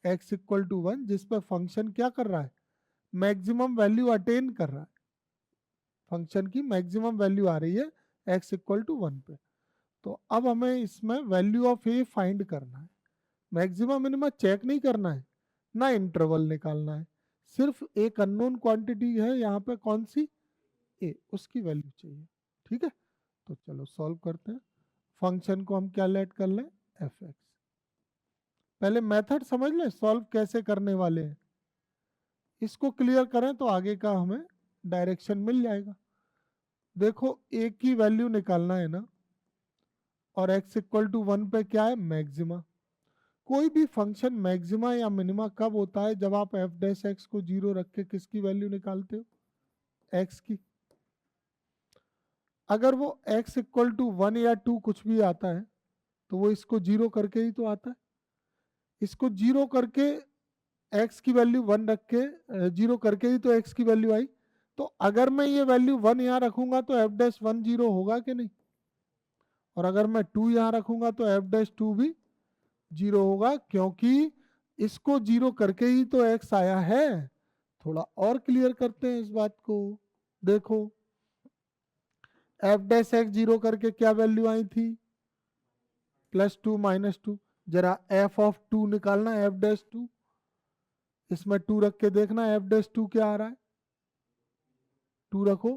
x इक्वल टू 1 जिस पर फंक्शन क्या कर रहा है मैक्सिमम वैल्यू अटेन कर रहा है। फंक्शन की मैक्सिमम वैल्यू आ रही है x इक्वल टू 1 पे। तो अब हमें इसमें वैल्यू ऑफ ए फाइंड करना है, मैक्सिमम मिनिमम चेक नहीं करना है ना इंटरवल निकालना है, सिर्फ एक अननोन क्वांटिटी है यहाँ पे कौन सी ए, उसकी वैल्यू चाहिए। ठीक है तो चलो सॉल्व करते हैं। फंक्शन को हम क्या लेट कर लें एफ एक्स। पहले मेथड समझ लें सॉल्व कैसे करने वाले हैं, इसको क्लियर करें तो आगे का हमें डायरेक्शन मिल जाएगा। देखो ए की वैल्यू निकालना है ना, और x इक्वल टू 1 पे क्या है मैक्सिमा। कोई भी फंक्शन मैक्सिमा या मिनिमा कब होता है जब आप एफ डैश एक्स को 0 रख के किसकी वैल्यू निकालते हो x की। अगर वो x इक्वल टू 1 या 2 कुछ भी आता है तो वो इसको 0 करके ही तो आता है। इसको 0 करके x की वैल्यू 1 रख के 0 करके ही तो x की वैल्यू आई। तो अगर मैं ये वैल्यू 1 यहाँ रखूंगा तो एफ डैश 1 0 होगा कि नहीं, और अगर मैं 2 यहाँ रखूंगा तो एफ डैश 2 भी 0 होगा, क्योंकि इसको 0 करके ही तो x आया है। थोड़ा और क्लियर करते हैं इस बात को। देखो एफ डैश एक्स 0 करके क्या वैल्यू आई थी +2 -2। जरा एफ ऑफ 2 निकालना एफ डैश 2, इसमें 2 रख के देखना एफ डैश 2 क्या आ रहा है। 2 रखो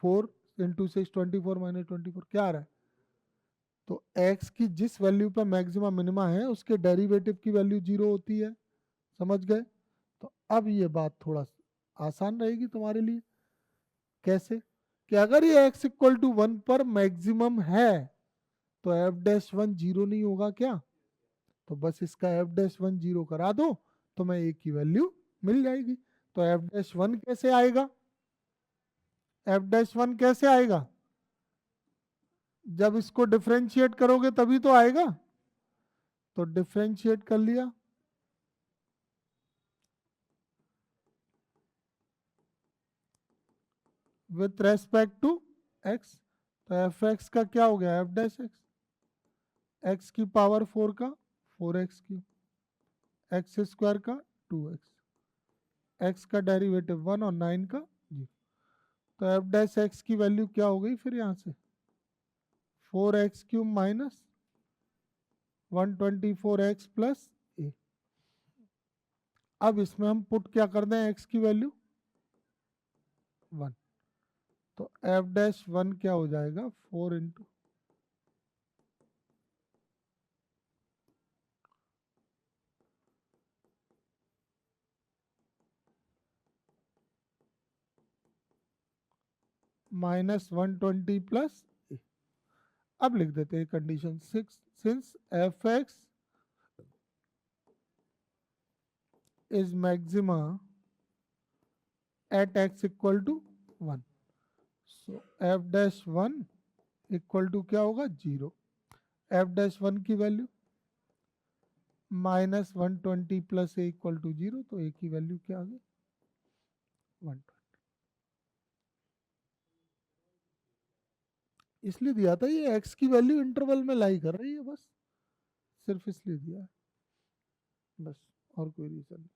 4 × 6 24 -24 क्या आ रहा है। तो x की जिस वैल्यू पर मैक्सिमा मिनिमा है उसके डेरिवेटिव की वैल्यू 0 होती है, समझ गए। तो अब ये बात थोड़ा आसान रहेगी तुम्हारे लिए। कैसे कि अगर ये x इक्वल टू 1 पर मैक्सिमम है तो एफ डैश 1 0 नहीं होगा क्या। तो बस इसका एफ डैश 1 0 करा दो तो मैं ए की वैल्यू मिल जाएगी। तो एफ डैश 1 कैसे आएगा, एफ डैश 1 कैसे आएगा, जब इसको डिफरेंशिएट करोगे तभी तो आएगा। तो डिफरेंशिएट कर लिया विथ रेस्पेक्ट टू एक्स, तो एफ एक्स का क्या हो गया एफ डैश एक्स, एक्स की पावर 4 का 4x3, एक्स स्क्वायर का 2x, एक्स का डेरिवेटिव 1 और 9 का 0। तो एफ डैश एक्स की वैल्यू क्या हो गई फिर यहाँ से 4x³ माइनस 124x प्लस ए। अब इसमें हम पुट क्या कर दें x की वैल्यू 1, तो एफ डैश 1 क्या हो जाएगा 4 × माइनस 120 प्लस ए। अब लिख देते हैं condition 6, since f x is maxima at x equal to 1, so f dash 1 equal to क्या होगा 0। एफ डैश 1 की value minus 120 plus a equal to 0, तो ए की वैल्यू क्या आ गई 120। इसलिए दिया था, ये एक्स की वैल्यू इंटरवल में लाई कर रही है, बस सिर्फ इसलिए दिया है, बस और कोई रीजन नहीं।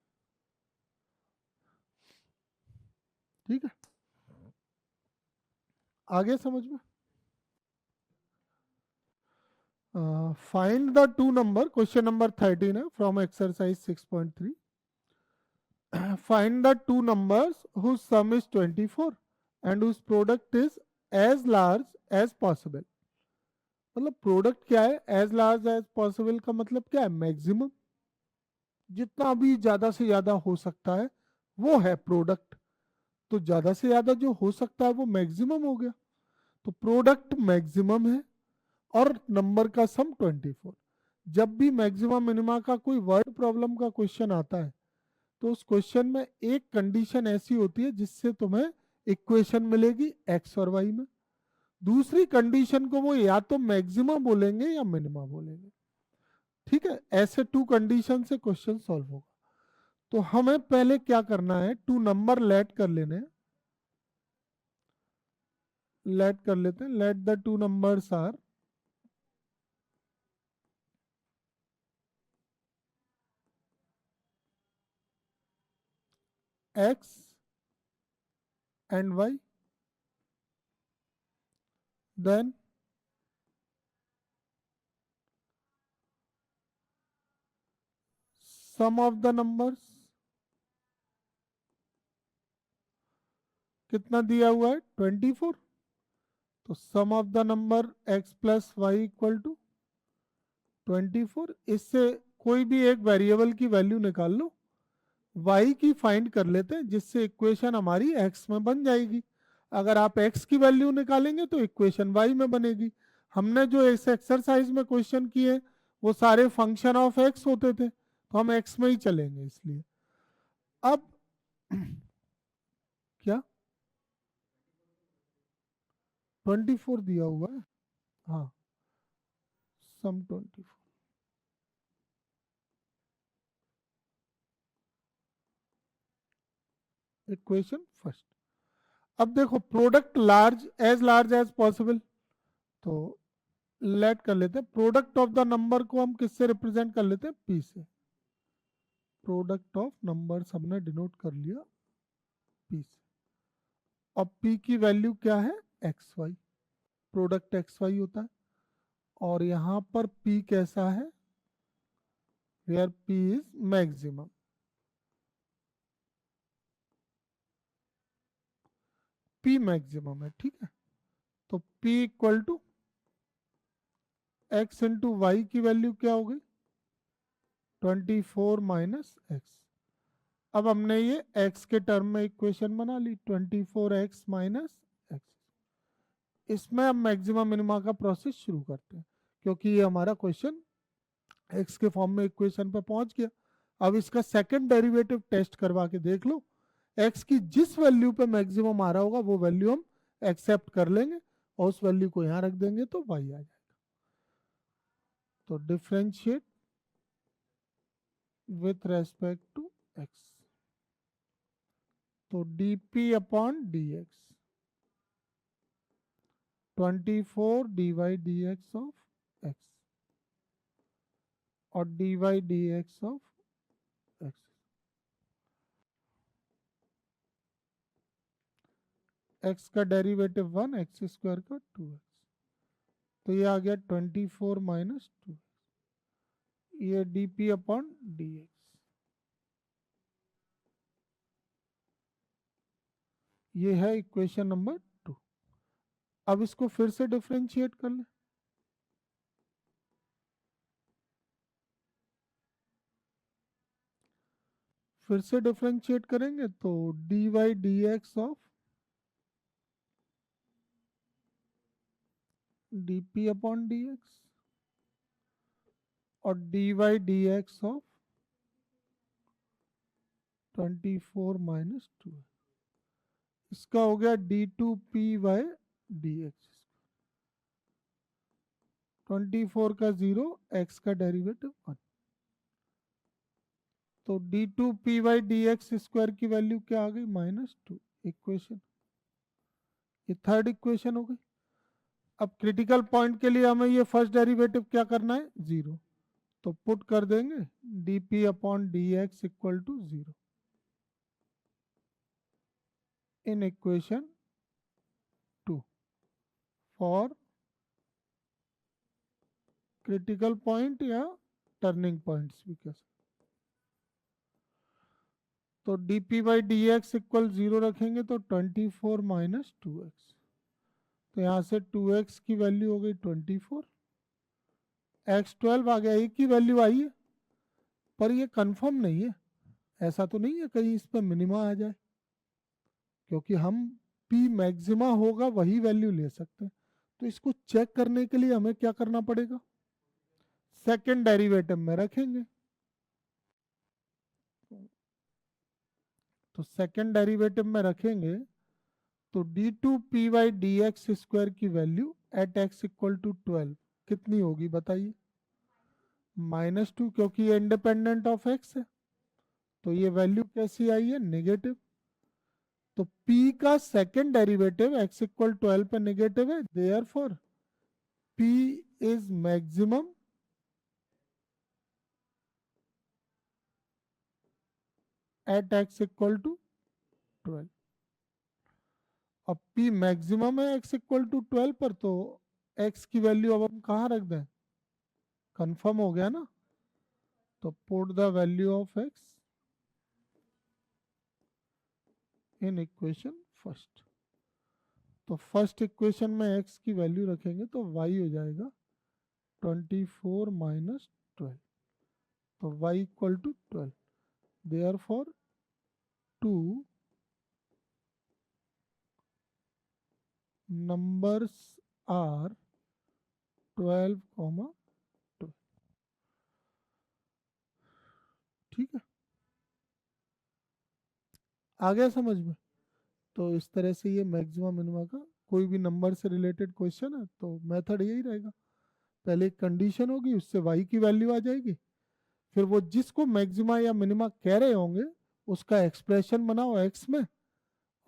ठीक है, आगे समझ में। Find the two number, question number 13 है from exercise 6.3। Find the two numbers whose sum is 24 and whose product is as large as possible। मतलब प्रोडक्ट क्या है, एज लार्ज एज पॉसिबल का मतलब क्या है, मैक्सिमम, जितना भी ज्यादा से ज्यादा हो सकता है वो है प्रोडक्ट। तो ज्यादा से ज्यादा जो हो सकता है वो मैक्सिमम हो गया, तो प्रोडक्ट मैक्सिमम है और नंबर का सम 24। जब भी मैक्सिमम मिनिमा का कोई वर्ड प्रॉब्लम का क्वेश्चन आता है तो उस क्वेश्चन में एक कंडीशन ऐसी होती है जिससे तुम्हें इक्वेशन मिलेगी एक्स और वाई में, दूसरी कंडीशन को वो या तो मैक्सिमम बोलेंगे या मिनिमा बोलेंगे। ठीक है, ऐसे टू कंडीशन से क्वेश्चन सॉल्व होगा। तो हमें पहले क्या करना है, टू नंबर लेट कर लेने हैं, लेट कर लेते हैं। Let the two numbers are x and y, then sum of the numbers कितना दिया हुआ है 24, तो sum of the number x plus Y equal to 24। इससे कोई भी एक वेरिएबल की वैल्यू निकाल लो, y की फाइंड कर लेते हैं, जिससे इक्वेशन हमारी x में बन जाएगी। अगर आप x की वैल्यू निकालेंगे तो इक्वेशन y में बनेगी। हमने जो इस एक्सरसाइज में क्वेश्चन किए वो सारे फंक्शन ऑफ x होते थे, तो हम x में ही चलेंगे। इसलिए अब क्या 24 दिया हुआ है, हाँ सम 24, इक्वेशन फर्स्ट। अब देखो प्रोडक्ट लार्ज एज पॉसिबल, तो लेट कर लेते हैं प्रोडक्ट ऑफ द नंबर को हम किससे रिप्रेजेंट कर लेते हैं, p से। प्रोडक्ट ऑफ नंबर हमने डिनोट कर लिया p से। अब p की वैल्यू क्या है x y, product x y होता है। और यहां पर p कैसा है, where p is maximum, p maximum है। ठीक है, तो p equal to x into y की वैल्यू क्या हो गई 24 माइनस एक्स। अब हमने ये x के टर्म में इक्वेशन बना ली, 24x माइनस एक्स। इसमें हम मैक्सिमम मिनिमा का प्रोसेस शुरू करते हैं, क्योंकि ये हमारा क्वेश्चन x के फॉर्म में इक्वेशन पे पहुंच गया। अब इसका सेकंड डेरिवेटिव टेस्ट करवा के देख लो, x की जिस वैल्यू पे मैक्सिमम आ रहा होगा वो वैल्यू हम एक्सेप्ट कर लेंगे और उस वैल्यू को यहाँ रख देंगे तो y आ जाएगा। तो differentiate with respect to x, तो dp upon dx 24 dy dx of x और dy dx of x। x का डेरिवेटिव 1, एक्स स्क्वायर का 2x, तो ये आ गया 24 माइनस 2, ये dp अपॉन dx। ये है इक्वेशन नंबर 2। अब इसको फिर से डिफरेंशिएट कर ले, फिर से डिफरेंशिएट करेंगे तो dy dx of D P upon D X और D Y D x of 24 minus 2, इसका हो गया D two P Y D X. 24 का 0, x का डेरिवेटिव 1। तो D two P Y D X square की वैल्यू क्या आ गई? -2 इक्वेशन। ये थर्ड इक्वेशन हो गई। अब क्रिटिकल पॉइंट के लिए हमें ये फर्स्ट डेरिवेटिव क्या करना है? 0। तो पुट कर देंगे d P upon D x equal to 0 in equation 2 for critical point या टर्निंग पॉइंट्स भी कह सकते। तो d p by D x equal 0 रखेंगे तो 24 माइनस 2x, तो यहाँ से 2x की वैल्यू हो गई 24, x 12 आ गया। एक ही वैल्यू आई है पर ये कंफर्म नहीं है। ऐसा तो नहीं है कहीं इस पर मिनिमा आ जाए, क्योंकि हम p मैक्सिमा होगा वही वैल्यू ले सकते हैं। तो इसको चेक करने के लिए हमें क्या करना पड़ेगा? सेकेंड डेरिवेटिव में रखेंगे। तो सेकेंड डेरिवेटिव में रखेंगे तो D two P Y D X square की value at x equal to 12 कितनी होगी बताइए? -2, क्योंकि ये इंडिपेंडेंट ऑफ एक्स है। तो ये वैल्यू कैसी आई है? नेगेटिव। तो p का सेकेंड डेरिवेटिव x इक्वल 12 पे नेगेटिव है, therefore p is maximum at x equal to 12। अब p मैक्सिमम है x इक्वल टू 12 पर, तो x की वैल्यू अब हम कहाँ रख दें? कंफर्म हो गया ना। तो put the value of x in equation first. तो फर्स्ट इक्वेशन में x की वैल्यू रखेंगे तो y हो जाएगा 24 माइनस 12। तो y equal to 12, therefore 2 numbers are 12, 12। ठीक है, आ गया समझ में? तो इस तरह से ये मैक्सिमा मिनिमा का कोई भी नंबर से रिलेटेड क्वेश्चन है तो मेथड यही रहेगा। पहले एक कंडीशन होगी, उससे y की वैल्यू आ जाएगी, फिर वो जिसको मैक्सिमा या मिनिमा कह रहे होंगे उसका एक्सप्रेशन बनाओ x में,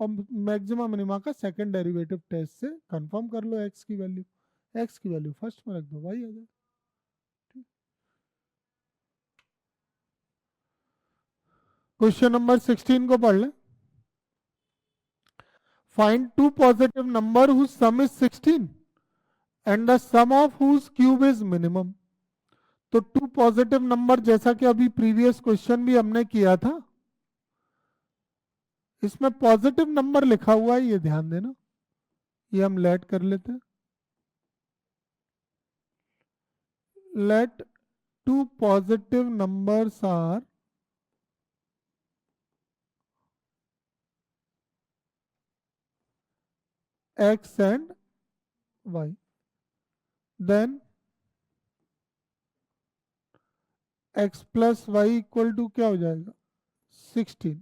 और मैक्सिमा मिनिमा का सेकंड डेरिवेटिव टेस्ट से कंफर्म कर लो x की वैल्यू। x की वैल्यू फर्स्ट में रख दो, y आ जाए। क्वेश्चन नंबर 16 को पढ़ लें। Find two positive number whose sum is 16 and the sum of whose cube is minimum। तो टू पॉजिटिव नंबर, जैसा कि अभी प्रीवियस क्वेश्चन भी हमने किया था, इसमें पॉजिटिव नंबर लिखा हुआ है, ये ध्यान देना। ये हम लेट कर लेते हैं। Let two positive numbers are x and y, then x plus Y equal to क्या हो जाएगा? 16।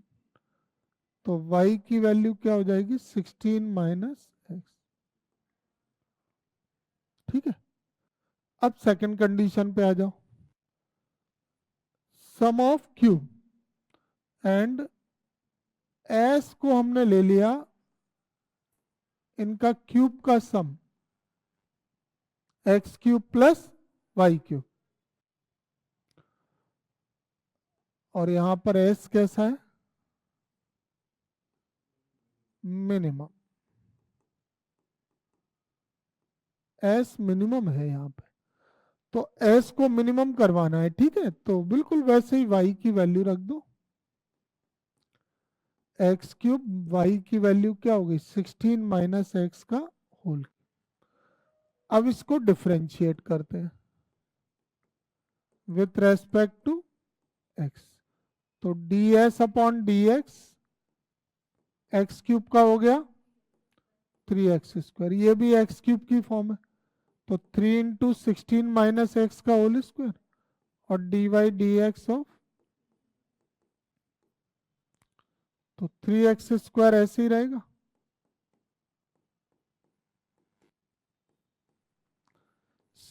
तो y की वैल्यू क्या हो जाएगी? 16 माइनस एक्स। ठीक है, अब सेकंड कंडीशन पे आ जाओ। Sum of cube, and s को हमने ले लिया इनका क्यूब का sum, X cube plus Y cube, और यहां पर s कैसा है? मिनिमम। s मिनिमम है यहां पे, तो s को मिनिमम करवाना है। ठीक है, तो बिल्कुल वैसे ही y की वैल्यू रख दो, एक्स क्यूब, वाई की वैल्यू क्या होगी? 16 माइनस एक्स का होल। अब इसको डिफरेंशिएट करते हैं विथ रेस्पेक्ट टू एक्स। तो D S upon D x, x cube का हो गया 3x स्क्वायर, ये भी एक्स क्यूब की फॉर्म है, तो 3 इंटू 16 माइनस एक्स का होल स्क्वायर और D Y D x of, तो 3x स्क्वायर ऐसे ही रहेगा।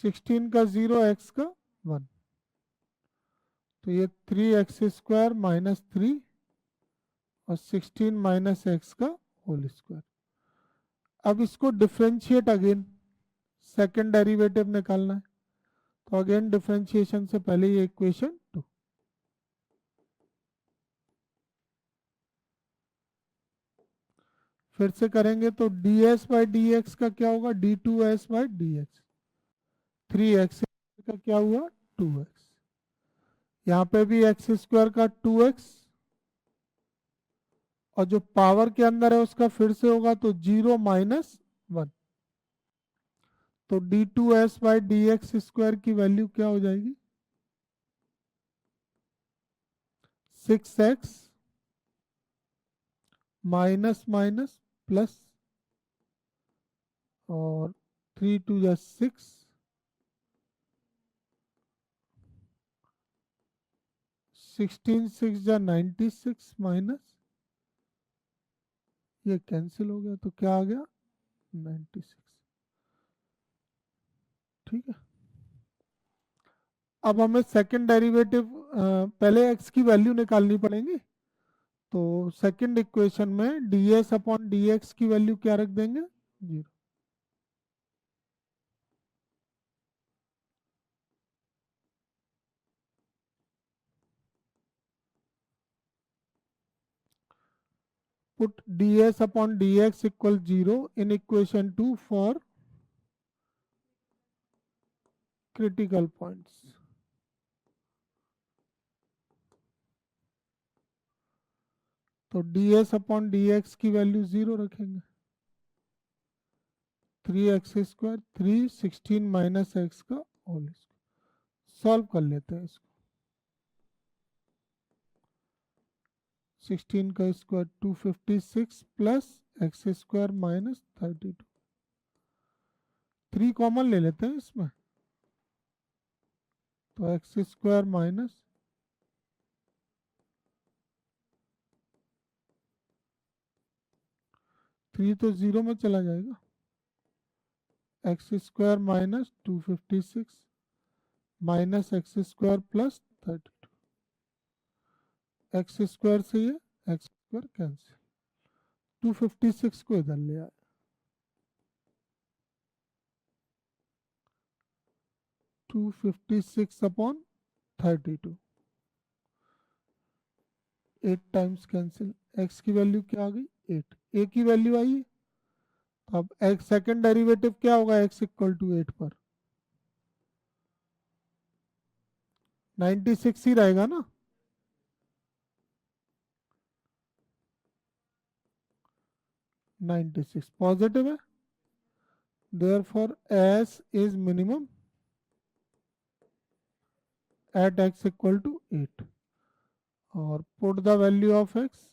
16 का 0, x का 1, तो ये 3x स्क्वायर माइनस 3 और 16 माइनस एक्स का होल स्क्वायर। अब इसको डिफ्रेंशिएट अगेन, सेकंड डेरिवेटिव निकालना है, तो अगेन डिफ्रेंशिएशन से पहले ये इक्वेशन 2, फिर से करेंगे तो ds बाई डी एक्स का क्या होगा, d2s by D x, 3x का क्या हुआ 2x, यहाँ पे भी एक्स स्क्वायर का 2x, और जो पावर के अंदर है उसका फिर से होगा तो 0 माइनस 1, तो d2s by D X square की वैल्यू क्या हो जाएगी 6x माइनस माइनस प्लस, और 3 टू जा 6, 16 6 जा 96 माइनस, ये कैंसिल हो गया तो क्या आ गया 96। ठीक है, अब हमें सेकंड डेरिवेटिव, पहले x की वैल्यू निकालनी पड़ेगी, तो सेकंड इक्वेशन में ds अपॉन dx की वैल्यू क्या रख देंगे 0। Put ds upon dx equal 0 in equation 2 for critical points. तो ds अपॉन dx की वैल्यू 0 रखेंगे, 3x स्क्वायर 3 16 माइनस एक्स का होल स्क्वायर। सॉल्व कर लेते हैं इसको, 16 का square 256 plus x square minus 32, 3 common ले लेते हैं इसमें, तो एक्स स्क्वायर माइनस 3 तो 0 में चला जाएगा, x square minus 256 minus x square plus 32, x square से ये एक्स स्क्वायर कैंसिल, 256 को इधर ले आए, two 56 upon 32, 8 times cancel, x की वैल्यू क्या आ गई 8, a की वैल्यू आई। तो अब x सेकंड डेरिवेटिव क्या होगा x इक्वल टू 8 पर 96 ही रहेगा ना, नाइन्टी सिक्स पॉजिटिव है, therefore s is minimum at x equal to 8, और put the value of x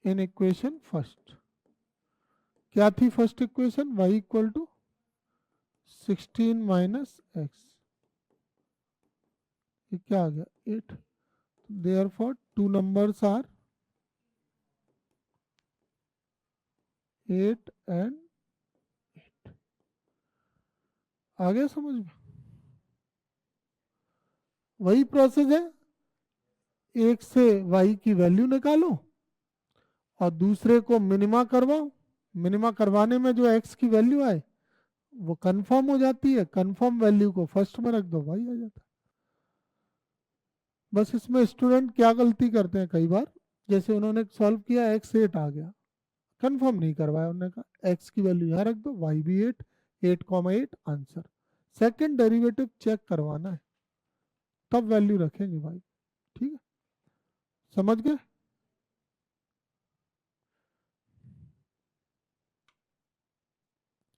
in equation first. क्या थी first equation, y equal to 16 minus x, ये क्या आ गया 8, therefore two numbers are 8 and 8। आ गया समझ में, वही प्रोसेस है, एक से y की वैल्यू निकालो और दूसरे को मिनिमा करवाओ, मिनिमा करवाने में जो x की वैल्यू आए वो कंफर्म हो जाती है, कंफर्म वैल्यू को फर्स्ट में रख दो y आ जाता है। बस इसमें स्टूडेंट क्या गलती करते हैं कई बार, जैसे उन्होंने सॉल्व किया x 8 आ गया, कंफर्म नहीं करवाया, उन्होंने कहा x की वैल्यू यहाँ रख दो, y भी 8, 8,8 आंसर। सेकंड डेरिवेटिव चेक करवाना है तब वैल्यू रखेंगे भाई, ठीक है, समझ गए।